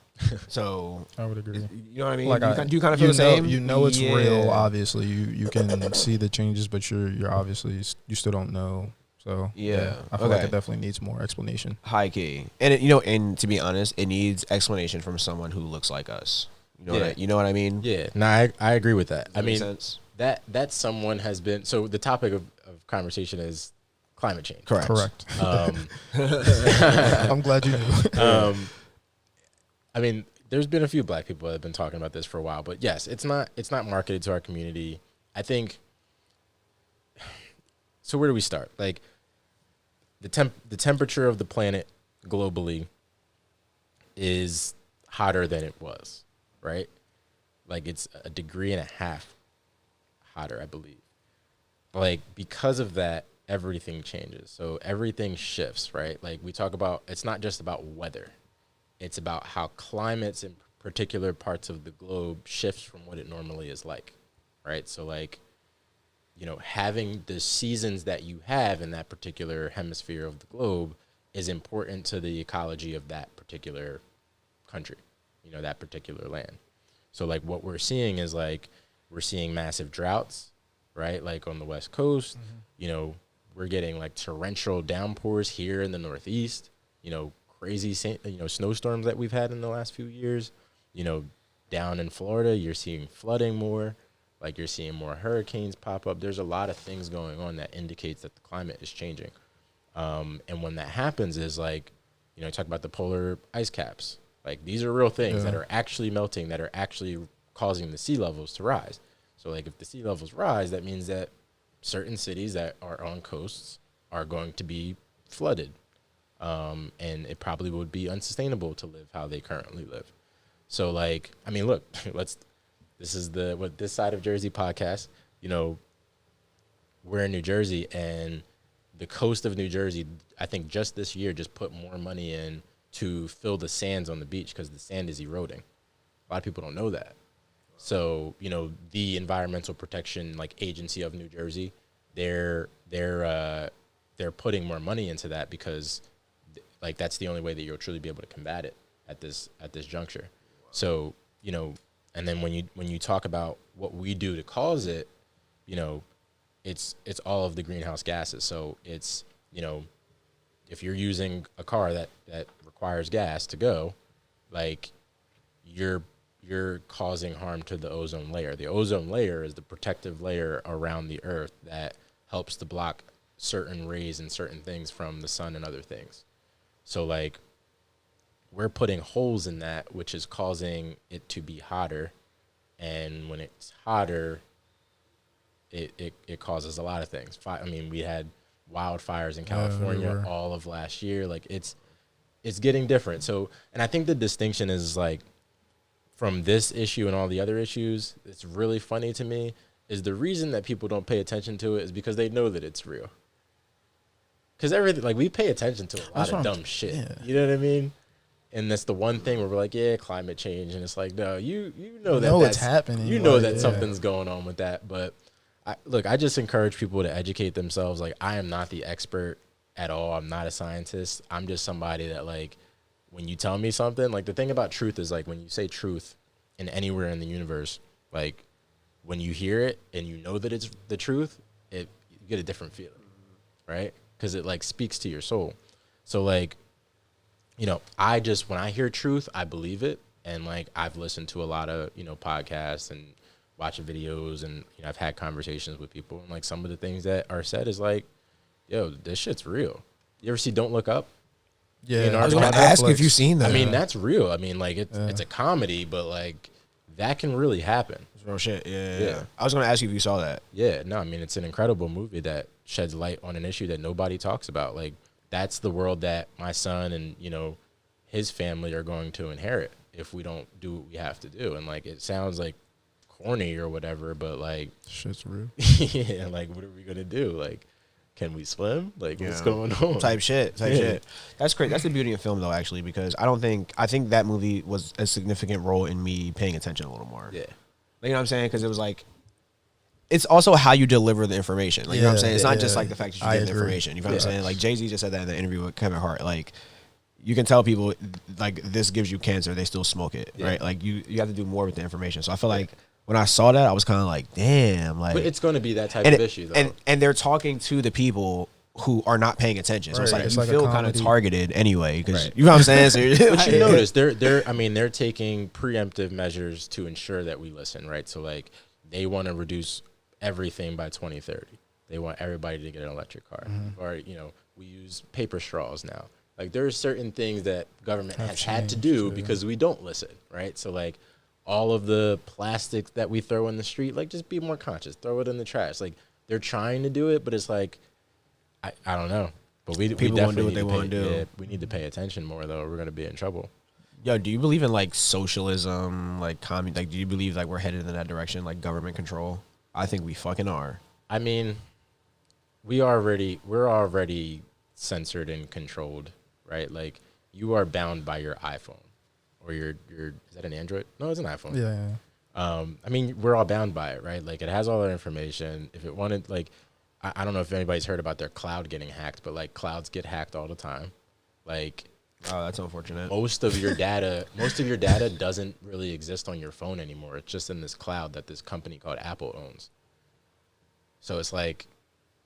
So I would agree. You know what I mean? Like do you kind of feel the same? You know it's real. Obviously, you can see the changes, but you're obviously you still don't know. So I feel like it definitely needs more explanation. High key, and and to be honest, it needs explanation from someone who looks like us. You know what I mean? Yeah. No, I agree with that. Does that make sense? that someone has been. So the topic of conversation is climate change. Correct. I'm glad you knew. I mean, there's been a few black people that have been talking about this for a while, but yes, it's not marketed to our community. I think. So where do we start? Like the temperature of the planet globally is hotter than it was, right? Like it's 1.5 degrees hotter, I believe. Like because of that, everything changes. So everything shifts, right? Like we talk about, it's not just about weather. It's about how climates in particular parts of the globe shifts from what it normally is like, right? So like, having the seasons that you have in that particular hemisphere of the globe is important to the ecology of that particular country, that particular land. So like what we're seeing is like, we're seeing massive droughts, right? Like on the West Coast, we're getting like torrential downpours here in the Northeast, crazy, snowstorms that we've had in the last few years. Down in Florida, you're seeing flooding more. Like you're seeing more hurricanes pop up. There's a lot of things going on that indicates that the climate is changing. And when that happens is like, talk about the polar ice caps. Like these are real things that are actually melting, that are actually causing the sea levels to rise. So like if the sea levels rise, that means that certain cities that are on coasts are going to be flooded. And it probably would be unsustainable to live how they currently live. So like, I mean, look, this is this side of Jersey podcast, we're in New Jersey and the coast of New Jersey, I think just this year just put more money in to fill the sands on the beach because the sand is eroding. A lot of people don't know that. So, the Environmental Protection Agency of New Jersey, they're putting more money into that because that's the only way that you'll truly be able to combat it at this juncture. So, and then when you talk about what we do to cause it, it's all of the greenhouse gases. So it's, if you're using a car that requires gas to go, you're causing harm to the ozone layer. The ozone layer is the protective layer around the earth that helps to block certain rays and certain things from the sun and other things. So we're putting holes in that, which is causing it to be hotter. And when it's hotter, it causes a lot of things. I mean, we had wildfires in California all of last year. It's getting different. So, and I think the distinction is from this issue and all the other issues, it's really funny to me, is the reason that people don't pay attention to it is because they know that it's real. Because everything, we pay attention to a lot of dumb shit. Yeah. You know what I mean? And that's the one thing where we're like, yeah, climate change. And it's like, no, you know that's happening. You know that something's going on with that. But I just encourage people to educate themselves. I am not the expert at all. I'm not a scientist. I'm just somebody that when you tell me something, the thing about truth is when you say truth in anywhere in the universe, when you hear it and you know that it's the truth, you get a different feeling, right? Because it speaks to your soul. So like, you know, when I hear truth, I believe it. And like, I've listened to a lot of, you know, podcasts and watching videos, and, you know, I've had conversations with people, and like some of the things that are said is like, yo, this shit's real. You ever see Don't Look Up? Yeah. You know, I was going to ask if you've seen that. I mean, that's real. I mean, like, it's a comedy, but like, that can really happen. It's real shit. Yeah. I was going to ask you if you saw that. Yeah, no, I mean, it's an incredible movie that sheds light on an issue that nobody talks about. Like, that's the world that my son and, you know, his family are going to inherit if we don't do what we have to do. And like, it sounds like corny or whatever, but like, shit's real. yeah, like, what are we gonna do? Like, can we swim? Like, what's going on? Type shit. That's great. That's the beauty of film, though, actually, because I think that movie was a significant role in me paying attention a little more. Yeah, like, you know what I'm saying? Because it was like, it's also how you deliver the information. Like, you know what I'm saying? It's not just like the fact that you get the information. You know what I'm saying? Like, Jay-Z just said that in the interview with Kevin Hart. Like, you can tell people, like, this gives you cancer, they still smoke it, right? Like, you have to do more with the information. So I feel like when I saw that, I was kind of like, damn. Like, but it's going to be that type of issue, though. And they're talking to the people who are not paying attention. So it's like, you feel kind of targeted anyway. Because you know what I'm saying? So but you notice, they're taking preemptive measures to ensure that we listen, right? So, like, they want to reduce everything by 2030. They want everybody to get an electric car. Or, you know, we use paper straws now. Like, there are certain things that government has had to do because we don't listen, right? So, like, all of the plastic that we throw in the street, like, just be more conscious. Throw it in the trash. Like, they're trying to do it, but it's like, I don't know. But we definitely do what they want to do. Yeah, we need to pay attention more, though. We're going to be in trouble. Yo, do you believe in, like, socialism, like, like, do you believe, like, we're headed in that direction, like, government control? I think we fucking are. I mean, we're already censored and controlled, right? Like, you are bound by your iPhone or your is that an Android? No, it's an iPhone. Yeah. I mean, we're all bound by it, right? Like, it has all our information. If it wanted, like, I don't know if anybody's heard about their cloud getting hacked, but like, clouds get hacked all the time. Like, oh, that's unfortunate. Most of your data doesn't really exist on your phone anymore. It's just in this cloud that this company called Apple owns. So it's like,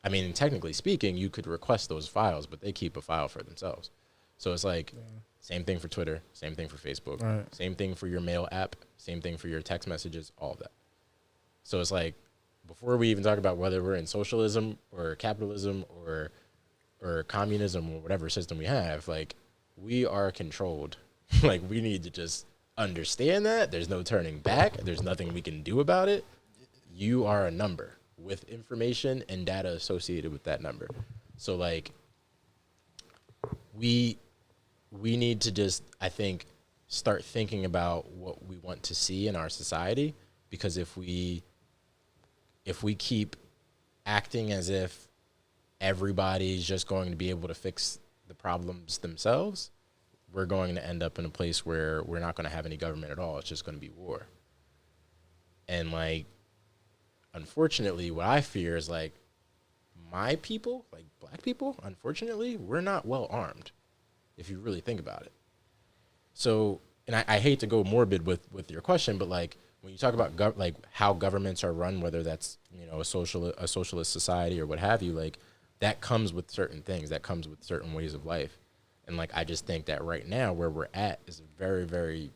I mean, technically speaking, you could request those files, but they keep a file for themselves. So it's like, same thing for Twitter, same thing for Facebook, same thing for your mail app, same thing for your text messages, all of that. So it's like, before we even talk about whether we're in socialism or capitalism or communism or whatever system we have, like, we are controlled. Like, we need to just understand that there's no turning back. There's nothing we can do about it. You are a number with information and data associated with that number. So, like, we need to just, I think, start thinking about what we want to see in our society, because if we keep acting as if everybody's just going to be able to fix the problems themselves, we're going to end up in a place where we're not going to have any government at all. It's just going to be war. And, like, unfortunately, what I fear is, like, my people, like black people, unfortunately, we're not well armed, if you really think about it. So, and I hate to go morbid with your question, but, like, when you talk about like how governments are run, whether that's, you know, a socialist society or what have you, like, that comes with certain things, that comes with certain ways of life. And, like, I just think that right now where we're at is very, very,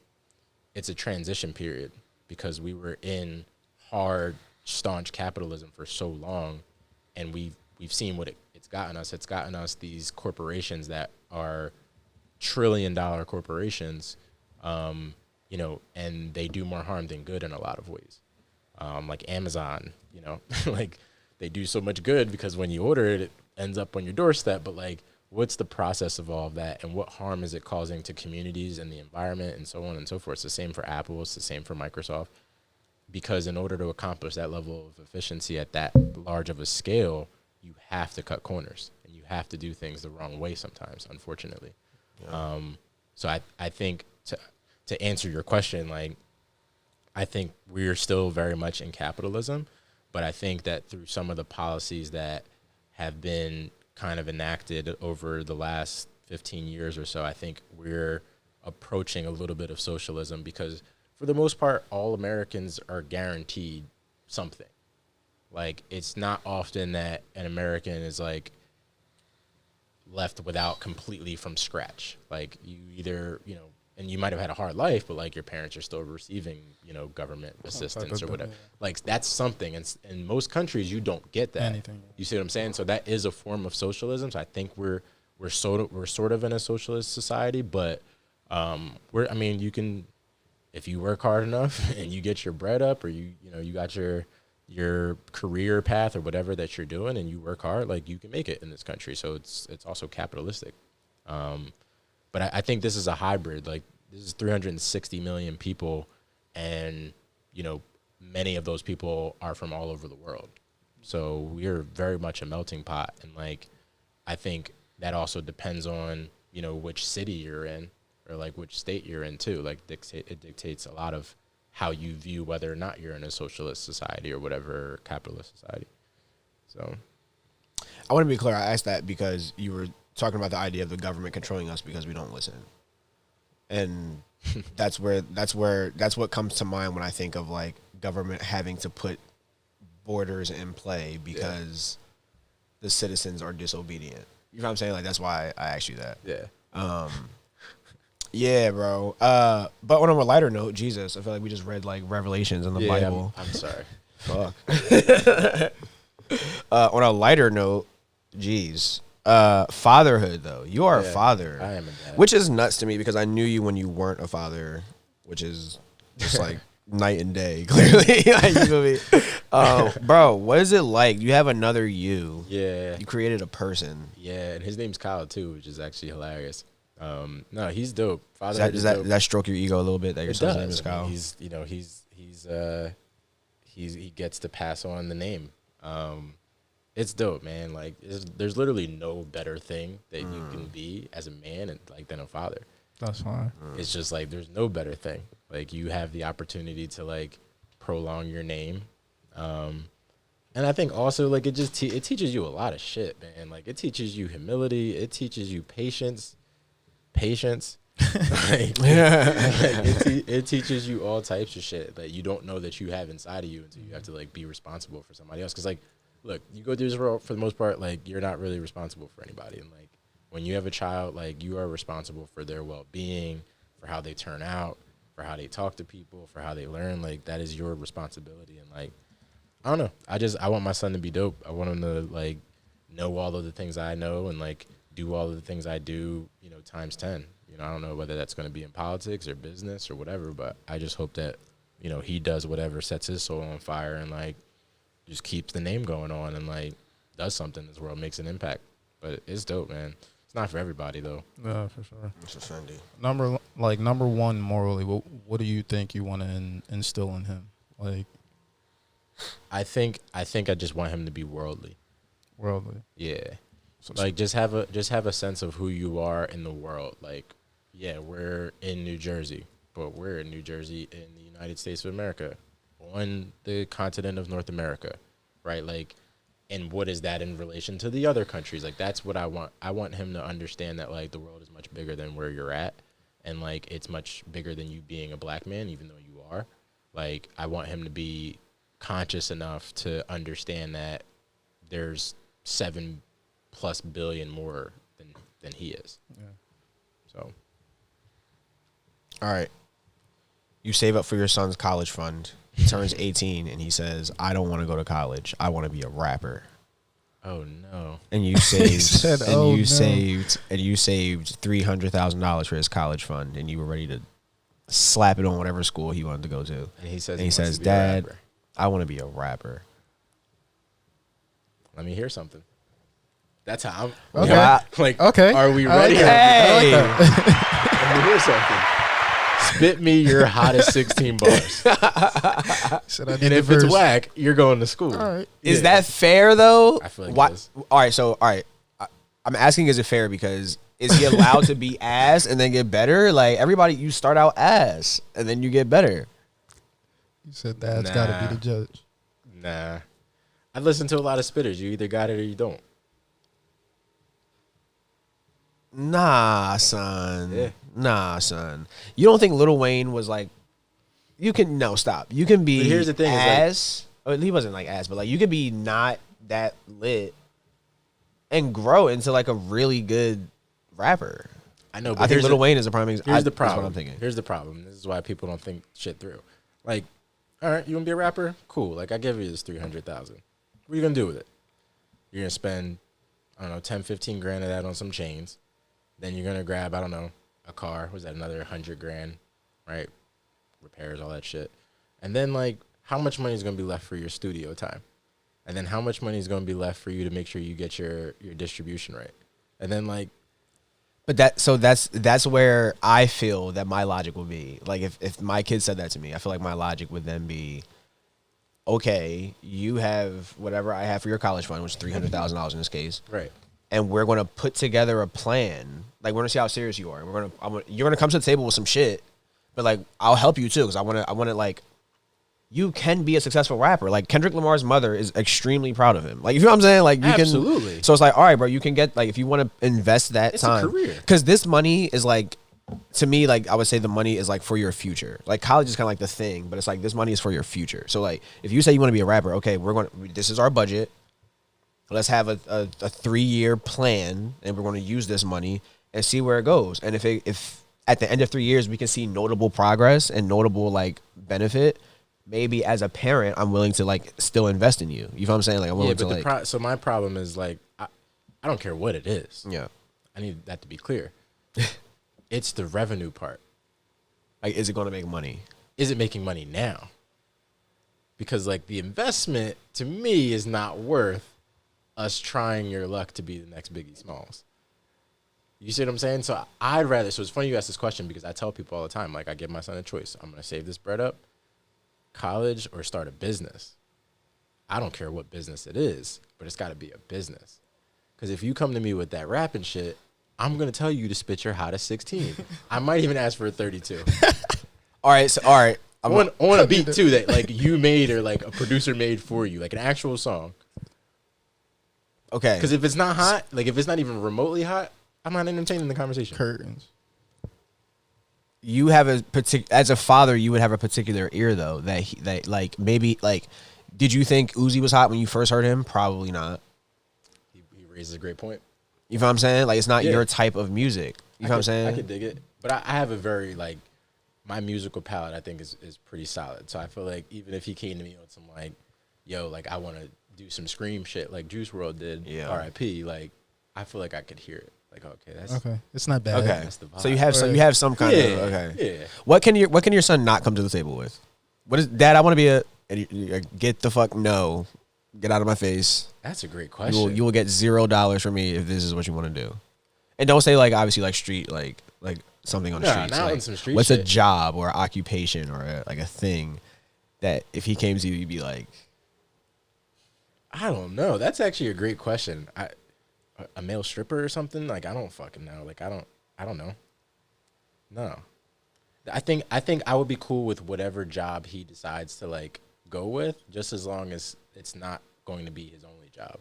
it's a transition period, because we were in hard, staunch capitalism for so long, and we've seen what it's gotten us. It's gotten us these corporations that are trillion-dollar corporations, you know, and they do more harm than good in a lot of ways. Like Amazon, you know, like, they do so much good because when you order it, it ends up on your doorstep. But, like, what's the process of all of that, and what harm is it causing to communities and the environment and so on and so forth? It's the same for Apple. It's the same for Microsoft. Because in order to accomplish that level of efficiency at that large of a scale, you have to cut corners, and you have to do things the wrong way sometimes, unfortunately. Yeah. So I think to answer your question, like, I think we're still very much in capitalism, but I think that through some of the policies that have been kind of enacted over the last 15 years or so, I think we're approaching a little bit of socialism, because for the most part, all Americans are guaranteed something. Like, it's not often that an American is, like, left without completely from scratch. Like you either, and you might have had a hard life, but like your parents are still receiving, government assistance or whatever. Like that's something. And in most countries, you don't get that. Anything. You see what I'm saying? So that is a form of socialism. So I think we're sort of in a socialist society, but you can, if you work hard enough and you get your bread up, or you got your career path or whatever that you're doing, and you work hard, like you can make it in this country. So it's also capitalistic. But I think this is a hybrid. Like this is 360 million people, and many of those people are from all over the world. So we're very much a melting pot, and like I think that also depends on which city you're in, or like which state you're in too. Like it dictates a lot of how you view whether or not you're in a socialist society or whatever capitalist society. So I want to be clear. I asked that because you were talking about the idea of the government controlling us because we don't listen. And that's what comes to mind when I think of like government having to put borders in play because the citizens are disobedient. You know what I'm saying? Like that's why I asked you that. Yeah. Yeah, bro. But on a lighter note, Jesus, I feel like we just read like Revelations in the Bible. I'm sorry. Fuck. On a lighter note, geez. Fatherhood though. You are a father. I am a dad. Which is nuts to me because I knew you when you weren't a father, which is just like night and day, clearly. Like, you feel me? Bro, what is it like? You have another you. Yeah. You created a person. Yeah, and his name's Kyle too, which is actually hilarious. No, he's dope. Does that stroke your ego a little bit that your son's name is Kyle? He gets to pass on the name. It's dope, man. Like there's literally no better thing that you can be as a man and like than a father. That's fine. It's just like there's no better thing. Like you have the opportunity to like prolong your name. And I think also like it just it teaches you a lot of shit, man. Like it teaches you humility, it teaches you patience. Like, it teaches you all types of shit that you don't know that you have inside of you until you have to like be responsible for somebody else. Because like, look, you go through this world for the most part, like you're not really responsible for anybody. And like when you have a child, like you are responsible for their well-being, for how they turn out, for how they talk to people, for how they learn. Like that is your responsibility. And like, I don't know. I want my son to be dope. I want him to like know all of the things I know and like do all of the things I do, times 10. I don't know whether that's going to be in politics or business or whatever, but I just hope that, he does whatever sets his soul on fire and like just keeps the name going on and like does something in this world, makes an impact. But it's dope, man. It's not for everybody though. Yeah, for sure. It's a Sunday. Number one morally, what do you think you want to instill in him? Like, I think I just want him to be worldly. Worldly. Yeah. So like just have a sense of who you are in the world. Like, yeah, we're in New Jersey, but we're in New Jersey in the United States of America, on the continent of North America, right? Like, and what is that in relation to the other countries? Like, that's what I want. I want him to understand that like the world is much bigger than where you're at, and like it's much bigger than you being a black man, even though you are. Like, I want him to be conscious enough to understand that there's 7+ billion more than he is. Yeah. So. All right. You save up for your son's college fund. He turns 18 and he says, "I don't want to go to college. I want to be a rapper." Oh no. And you saved said, you saved $300,000 for his college fund, and you were ready to slap it on whatever school he wanted to go to. And he says, "Dad, I want to be a rapper." Let me hear something. That's how I'm. Okay. Are we ready? Hey. Let me hear something. Spit me your hottest 16 bars. And if it's whack, you're going to school. All right. Is that fair though? I feel like it is. All right. I'm asking, is it fair because is he allowed to be ass and then get better? Like everybody, you start out ass and then you get better. You said Dad's got to be the judge. Nah. I listen to a lot of spitters. You either got it or you don't. Nah, son. Yeah. Nah, son. You don't think Lil Wayne was like, stop. You can be But here's the thing, ass. He wasn't like ass, but like you could be not that lit and grow into like a really good rapper. I know, but I think Lil Wayne is a prime example. Here's the problem. That's what I'm thinking. Here's the problem. This is why people don't think shit through. Like, all right, you want to be a rapper? Cool. Like, I give you this $300,000. What are you going to do with it? You're going to spend, I don't know, 10, 15 grand of that on some chains. Then you're going to grab, I don't know, a car. Was that another 100 grand, right? Repairs, all that shit. And then, like, how much money is going to be left for your studio time? And then how much money is going to be left for you to make sure you get your distribution right? And then, like, but that's where I feel that my logic will be. Like, if my kid said that to me, I feel like my logic would then be, okay, you have whatever I have for your college fund, which is $300,000 in this case. Right. And we're going to put together a plan. Like, we're going to see how serious you are. You're going to come to the table with some shit, but, like, I'll help you, too, because I want to, like, you can be a successful rapper. Like, Kendrick Lamar's mother is extremely proud of him. Like, you know what I'm saying? Like, you Absolutely. can. So it's like, all right, bro, you can get, like, if you want to invest that time. It's a career. Because this money is, like, to me, like, I would say the money is, like, for your future. Like, college is kind of like the thing, but it's like, this money is for your future. So, like, if you say you want to be a rapper, okay, this is our budget. Let's have a 3-year plan, and we're going to use this money and see where it goes. And if at the end of 3 years we can see notable progress and notable, like, benefit, maybe as a parent, I'm willing to, like, still invest in you. You know what I'm saying? Like, I'm willing to, like... So my problem is, like, I don't care what it is. Yeah. I need that to be clear. It's the revenue part. Like, is it going to make money? Is it making money now? Because, like, the investment, to me, is not worth us trying your luck to be the next Biggie Smalls. You see what I'm saying? So I'd rather... So it's funny you ask this question because I tell people all the time, like, I give my son a choice. I'm going to save this bread up, college, or start a business. I don't care what business it is, but it's got to be a business. Because if you come to me with that rapping shit, I'm going to tell you to spit your hottest 16. I might even ask for a 32. All right. On a beat, too, that, like, you made or, like, a producer made for you, like an actual song. Okay. Because if it's not hot, like, if it's not even remotely hot, I'm not entertaining the conversation. Curtains. You have as a father, you would have a particular ear, though, that like, maybe, like, did you think Uzi was hot when you first heard him? Probably not. He raises a great point. You know what I'm saying? Like, it's not your type of music. You know what I'm saying? I could dig it. But I have a very, like, my musical palette, I think, is pretty solid. So I feel like even if he came to me with some, like, yo, like, I want to do some scream shit like Juice WRLD did, R.I.P., like, I feel like I could hear it. Like, okay, that's... Okay, it's not bad. Okay. That's the vibe. So you have some kind of... Okay. Yeah. What can your son not come to the table with? What is... Dad, I want to be a... Get the fuck no. Get out of my face. That's a great question. You will get $0 from me if this is what you want to do. And don't say, like, obviously, like, street, like something on the streets. Not like, on some street what's shit. a job or occupation or a thing that if he came to you, you'd be like... I don't know. That's actually a great question. A male stripper or something? Like, I don't fucking know. Like, I don't know. No. I think I would be cool with whatever job he decides to, like, go with, just as long as it's not going to be his only job.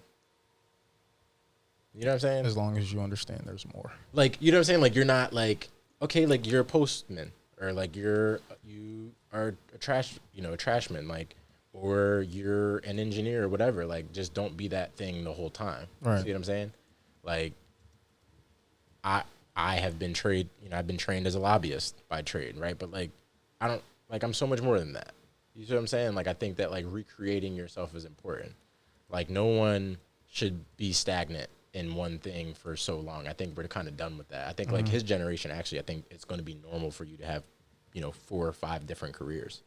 You know what I'm saying? As long as you understand there's more. Like, you know what I'm saying? Like, you're not, like, okay, like, you're a postman, or, like, you are a trashman, like, or you're an engineer or whatever. Like, just don't be that thing the whole time. Right. See what I'm saying? Like, I have been I've been trained as a lobbyist by trade, right? But, like, I'm so much more than that. You see what I'm saying? Like, I think that, like, recreating yourself is important. Like, no one should be stagnant in one thing for so long. I think we're kind of done with that. I think, like, his generation, actually, I think it's going to be normal for you to have, 4 or 5 different careers.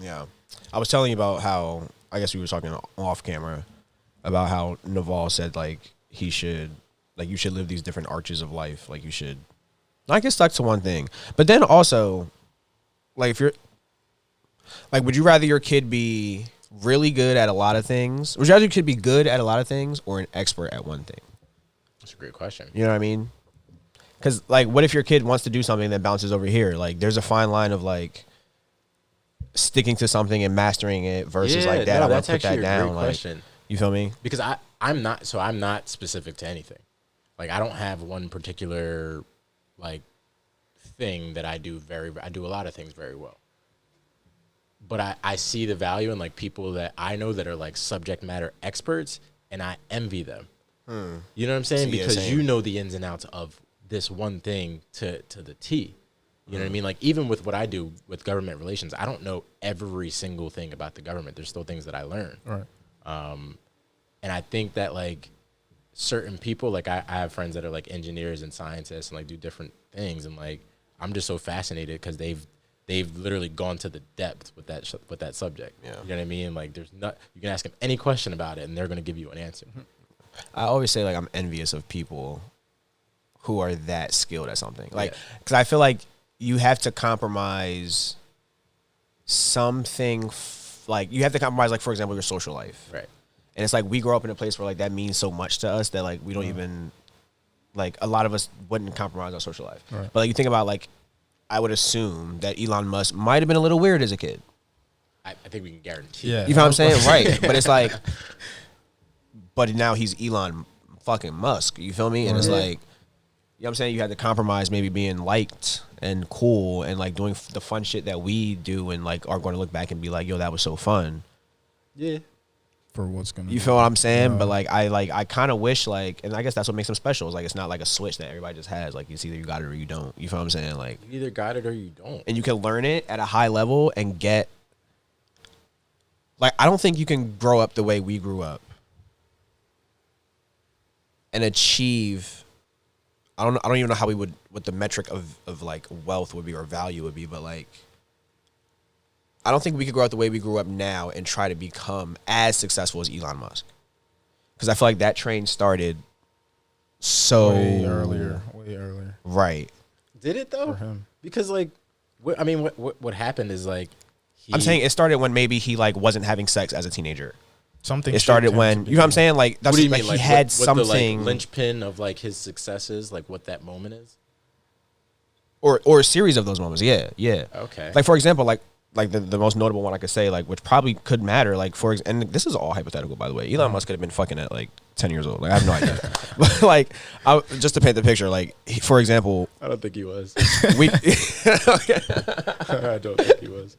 Yeah. I was telling you about how, I guess we were talking off camera, about how Naval said, like, you should live these different arches of life. Like, you should not get stuck to one thing. But then also, like, if you're, like, would you rather your kid be really good at a lot of things? Would you rather your kid be good at a lot of things or an expert at one thing? That's a great question. You know what I mean? Because, like, what if your kid wants to do something that bounces over here? Like, there's a fine line of, like, sticking to something and mastering it versus, like, Dad, I want to put that down. Great question. You feel me? Because I'm not specific to anything. Like, I don't have one particular, like, thing that I do I do a lot of things very well. But I see the value in, like, people that I know that are, like, subject matter experts and I envy them. You know what I'm saying? Because you know the ins and outs of this one thing to the T. You know what I mean? Like, even with what I do with government relations, I don't know every single thing about the government. There's still things that I learn. Right. And I think that, like, certain people, like, I have friends that are, like, engineers and scientists and, like, do different things. And, like, I'm just so fascinated because they've literally gone to the depth with that subject. Yeah. You know what I mean? Like, you can ask them any question about it, and they're going to give you an answer. I always say, like, I'm envious of people who are that skilled at something. Like, because I feel like you have to compromise something, like, you have to compromise, like, for example, your social life. Right. And it's like we grow up in a place where, like, that means so much to us that, like, we don't even, like, a lot of us wouldn't compromise our social life. Right. But, like, you think about, like, I would assume that Elon Musk might have been a little weird as a kid. I think we can guarantee. Yeah. You know what I'm saying? Right. But it's like, but now he's Elon fucking Musk. You feel me? And it's like, you know what I'm saying? You had to compromise maybe being liked and cool and, like, doing the fun shit that we do and, like, are going to look back and be like, yo, that was so fun. Yeah. For what's going to You feel what I'm saying? But, like, I kind of wish, like, and I guess that's what makes them special. Is, like, it's not like a switch that everybody just has. Like, it's either you got it or you don't. You feel what I'm saying? Like, You either got it or you don't. and you can learn it at a high level and get, like, I don't think you can grow up the way we grew up and achieve. I don't even know how we would, what the metric of like wealth would be or value would be, but, like, I don't think we could grow up the way we grew up now and try to become as successful as Elon Musk. Because I feel like that train started way earlier. Right. Did it though? For him. Because, like, what happened is, like, I'm saying it started when maybe he, like, wasn't having sex as a teenager. Something. It started when, you know what I'm saying? Like, that's What do you like mean? he Like, had what something, the, like, linchpin of, like, his successes, like, what that moment is. or a series of those moments. Yeah. Okay. Like, for example, like the most notable one I could say, like, which probably could matter, like, and this is all hypothetical, by the way. Elon Musk could have been fucking at, like, 10 years old. Like, I have no idea. But, like, just to paint the picture, like, for example, I don't think he was. we, I don't think he was.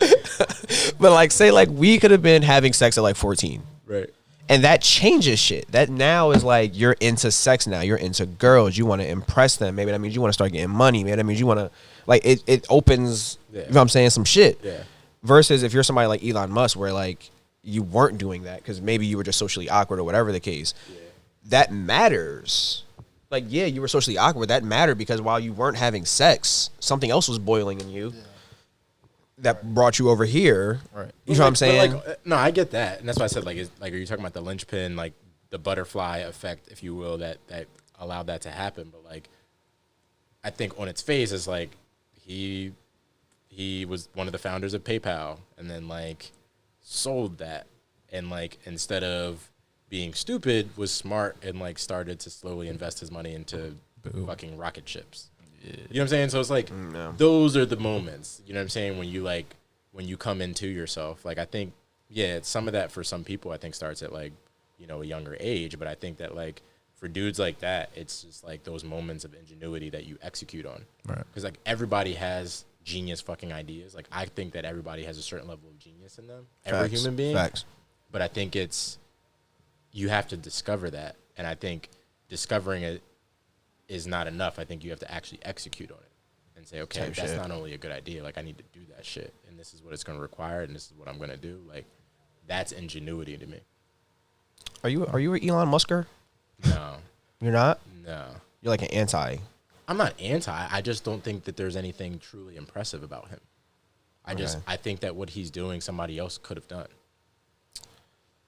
but, like, say, like, we could have been having sex at, like, 14. Right. And that changes shit. That now is like, you're into sex now. You're into girls. You want to impress them. Maybe that means you want to start getting money. Maybe that means you want to, like, it opens, you know what I'm saying, some shit. Yeah. Versus if you're somebody like Elon Musk where, like, you weren't doing that because maybe you were just socially awkward or whatever the case. Yeah. That matters. Like, yeah, you were socially awkward. That mattered because while you weren't having sex, something else was boiling in you. Yeah. That brought you over here. Right. You know what I'm saying? Like, no, I get that. And that's why I said, like, are you talking about the linchpin, like, the butterfly effect, if you will, that allowed that to happen? But, like, I think on its face is, like, he was one of the founders of PayPal and then, like, sold that. And, like, instead of being stupid, was smart and, like, started to slowly invest his money into fucking rocket ships. You know what I'm saying? So it's like, those are the moments, you know what I'm saying, when you come into yourself. Like, I think, yeah, some of that for some people, I think, starts at, like, you know, a younger age. But I think that, like, for dudes like that, it's just, like, those moments of ingenuity that you execute on. Right. Because, like, everybody has genius fucking ideas. Like, I think that everybody has a certain level of genius in them. Every human being. Facts. But I think you have to discover that. And I think discovering it is not enough. I think you have to actually execute on it and say, okay, that's not only a good idea, like, I need to do that shit, and this is what it's going to require, and this is what I'm going to do. Like, that's ingenuity to me. Are you an Elon Musker? No. You're not? No. You're like an anti. I'm not anti. I just don't think that there's anything truly impressive about him. I think that what he's doing, somebody else could have done.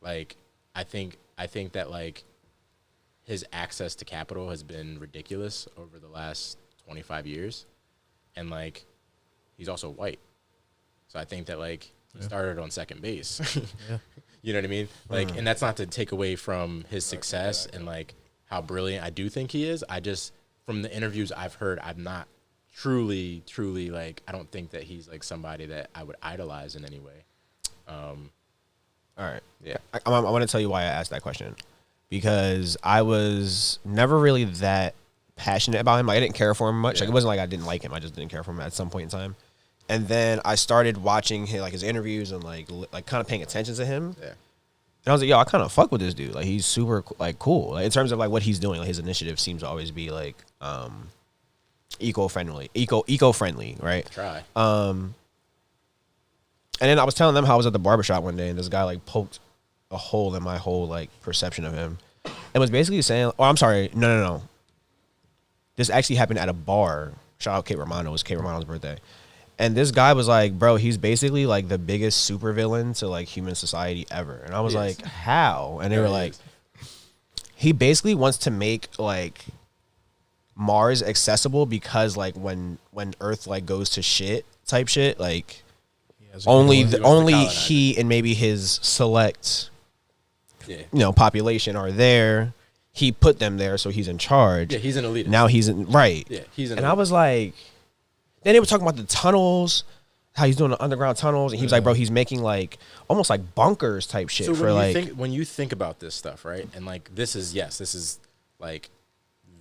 Like, I think that, like, his access to capital has been ridiculous over the last 25 years. And, like, he's also white. So I think that, like, he started on second base. You know what I mean? Like, and that's not to take away from his success and, like, how brilliant I do think he is. I just, from the interviews I've heard, I'm not truly, like, I don't think that he's, like, somebody that I would idolize in any way. All right. Yeah. I want to tell you why I asked that question. Because I was never really that passionate about him. Like, I didn't care for him much. Like, it wasn't like I didn't like him. I just didn't care for him at some point in time. And then I started watching his interviews and like kind of paying attention to him. Yeah. And I was like, yo, I kind of fuck with this dude. Like, he's super, like, cool. Like, in terms of, like, what he's doing, like, his initiative seems to always be, like, eco-friendly, right? Try. And then I was telling them how I was at the barbershop one day, and this guy, like, poked a hole in my whole, like, perception of him. And was basically saying, oh, I'm sorry, no. This actually happened at a bar. Shout out Kate Romano. It was Kate Romano's birthday. And this guy was like, bro, he's basically like the biggest supervillain to like human society ever. And I was like, how? And they were like, he basically wants to make like Mars accessible because like when Earth like goes to shit type shit, like only he and maybe his select population are there. He put them there, so he's in charge. Yeah, he's an elitist. Now he's in right. Yeah, he's an elitist. I was like, then they were talking about the tunnels, how he's doing the underground tunnels, and he was like, bro, he's making like almost like bunkers type shit. So for like, when you think about this stuff, right, and like this is like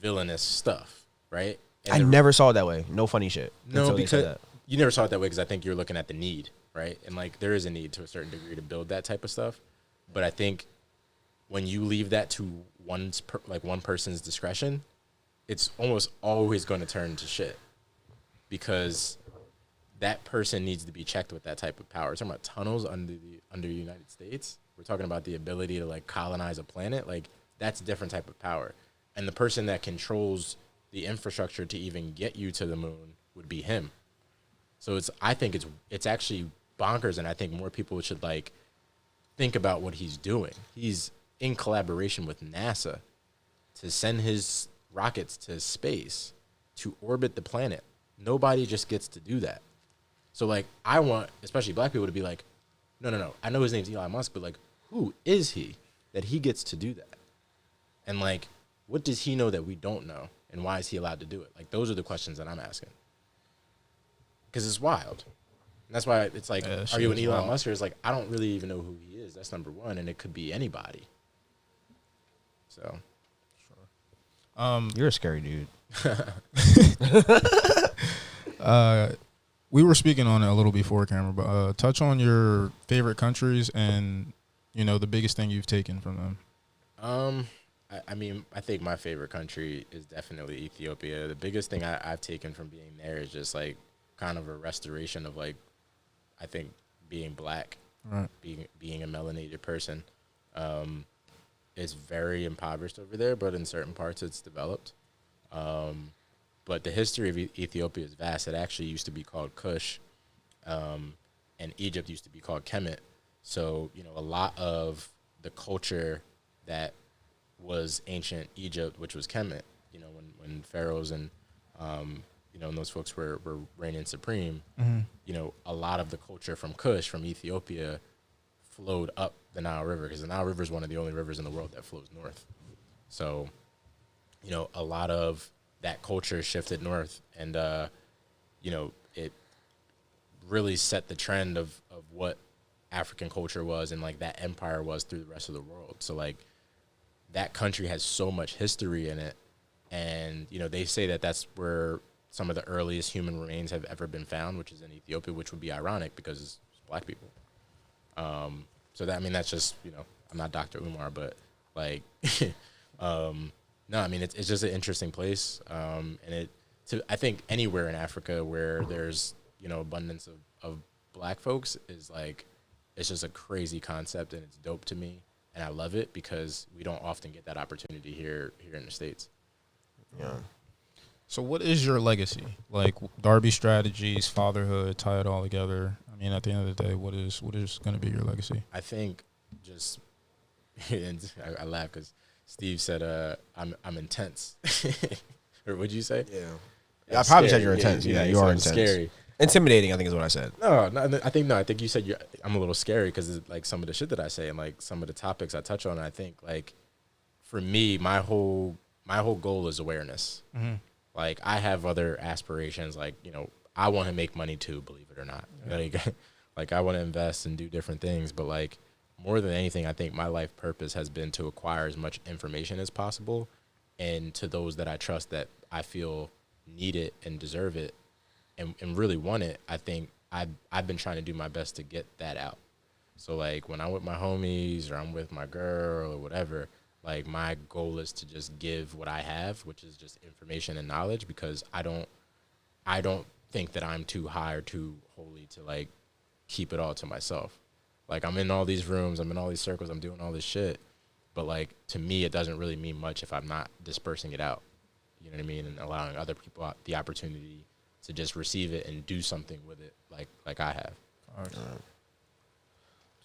villainous stuff, right? And I never saw it that way. No funny shit. No, because you never saw it that way because I think you're looking at the need, right? And like there is a need to a certain degree to build that type of stuff, but I think when you leave that to one person's discretion, it's almost always going to turn to shit because that person needs to be checked with that type of power. We're talking about tunnels under the United States. We're talking about the ability to like colonize a planet. Like that's a different type of power. And the person that controls the infrastructure to even get you to the moon would be him. So I think it's actually bonkers, and I think more people should like think about what he's doing. He's in collaboration with NASA to send his rockets to space to orbit the planet. Nobody just gets to do that. So, like, I want, especially black people, to be like, no. I know his name's Elon Musk, but, like, who is he that he gets to do that? And, like, what does he know that we don't know? And why is he allowed to do it? Like, those are the questions that I'm asking. Because it's wild. And that's why it's like, are you an Elon Musk? Or it's like, I don't really even know who he is. That's number one. And it could be anybody. So. Sure. You're a scary dude. We were speaking on it a little before camera, but touch on your favorite countries and the biggest thing you've taken from them. I mean, I think my favorite country is definitely Ethiopia. The biggest thing I've taken from being there is just like kind of a restoration of like, I think being black, right, being a melanated person. It's very impoverished over there, but in certain parts it's developed. But the history of Ethiopia is vast. It actually used to be called Kush, and Egypt used to be called Kemet. So, a lot of the culture that was ancient Egypt, which was Kemet, when pharaohs and, and those folks were reigning supreme, a lot of the culture from Kush, from Ethiopia, flowed up the Nile River, because the Nile River is one of the only rivers in the world that flows north. So, a lot of that culture shifted north, and, it really set the trend of what African culture was and, like, that empire was through the rest of the world. So, like, that country has so much history in it, and, they say that that's where some of the earliest human remains have ever been found, which is in Ethiopia, which would be ironic because it's black people. So that, I mean, that's just, I'm not Dr. Umar, but like, no, I mean, it's just an interesting place. And I think anywhere in Africa where there's, abundance of black folks is like, it's just a crazy concept, and it's dope to me. And I love it because we don't often get that opportunity here in the States. Yeah. So what is your legacy? Like Darby strategies, fatherhood, tie it all together. I mean, at the end of the day, what is going to be your legacy? I think just, and I laugh because Steve said, I'm intense. Or what'd you say? Yeah. I probably said you're intense. Yeah, you are intense. Scary. Intimidating, I think is what I said. No, I think you said I'm a little scary because like some of the shit that I say and like some of the topics I touch on. I think like for me, my whole goal is awareness. Mm-hmm. Like I have other aspirations. Like I want to make money too, believe it or not. Yeah. Like I want to invest and do different things. But like more than anything, I think my life purpose has been to acquire as much information as possible, and to those that I trust that I feel need it and deserve it. And really want it, I think I've been trying to do my best to get that out. So like when I'm with my homies or I'm with my girl or whatever, like my goal is to just give what I have, which is just information and knowledge, because I don't think that I'm too high or too holy to like keep it all to myself. Like I'm in all these rooms, I'm in all these circles, I'm doing all this shit, but like to me it doesn't really mean much if I'm not dispersing it out. You know what I mean? And allowing other people the opportunity to just receive it and do something with it like I have.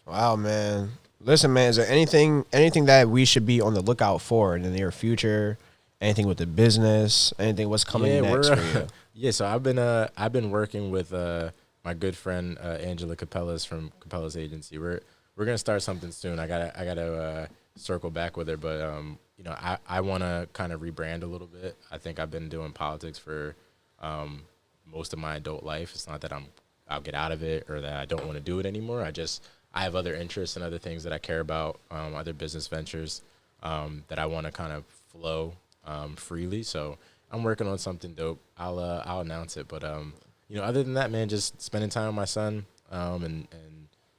Wow, man. Listen, man, is there anything that we should be on the lookout for in the near future? Anything with the business? Anything what's coming next for you? Yeah, so I've been working with my good friend Angela Capella's from Capella's agency. We're gonna start something soon. I gotta circle back with her, but you know, I want to kind of rebrand a little bit. I think I've been doing politics for most of my adult life. It's not that I'll get out of it or that I don't want to do it anymore. I have other interests and other things that I care about, other business ventures that I want to kind of flow freely. So I'm working on something dope. I'll announce it. But you know, other than that, man, just spending time with my son and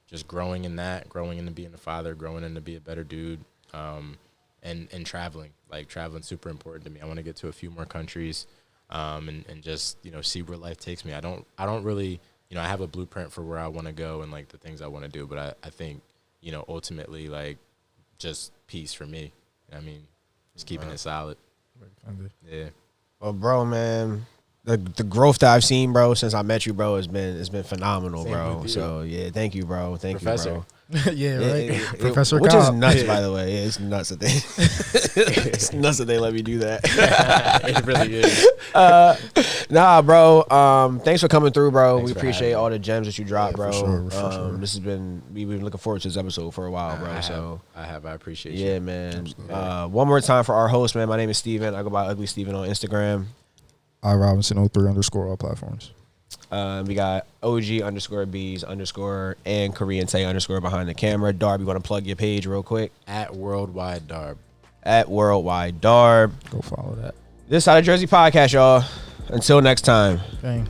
just growing into being a father, growing into be a better dude, and traveling. Like traveling's super important to me. I want to get to a few more countries and just, you know, see where life takes me. I don't really, you know, I have a blueprint for where I want to go and like the things I want to do, but I think, you know, ultimately like just peace for me. You know what I mean? Just keeping it solid. Yeah. Well, bro, man, the growth that I've seen, bro, since I met you, bro, has been phenomenal, bro. So yeah, thank you, bro. Thank Professor. you, bro. Yeah, right. Professor which Cobb. is nuts, by the way. Yeah, it's nuts that they it's nuts that they let me do that. It really is. Nah, bro. Thanks for coming through, bro. Thanks we for appreciate having me. all the gems that you dropped, bro. For sure. This has been we've been looking forward to this episode for a while, bro. I appreciate you. Yeah, man. One more time for our host, man. My name is Steven. I go by Ugly Steven on Instagram. iRobinson03_ all platforms. We got OG_Bs_ and Korean Tay _ behind the camera. Darby, you want to plug your page real quick? At Worldwide Darb. At Worldwide Darb. Go follow that. This Side of Jersey podcast, y'all. Until next time. Dang.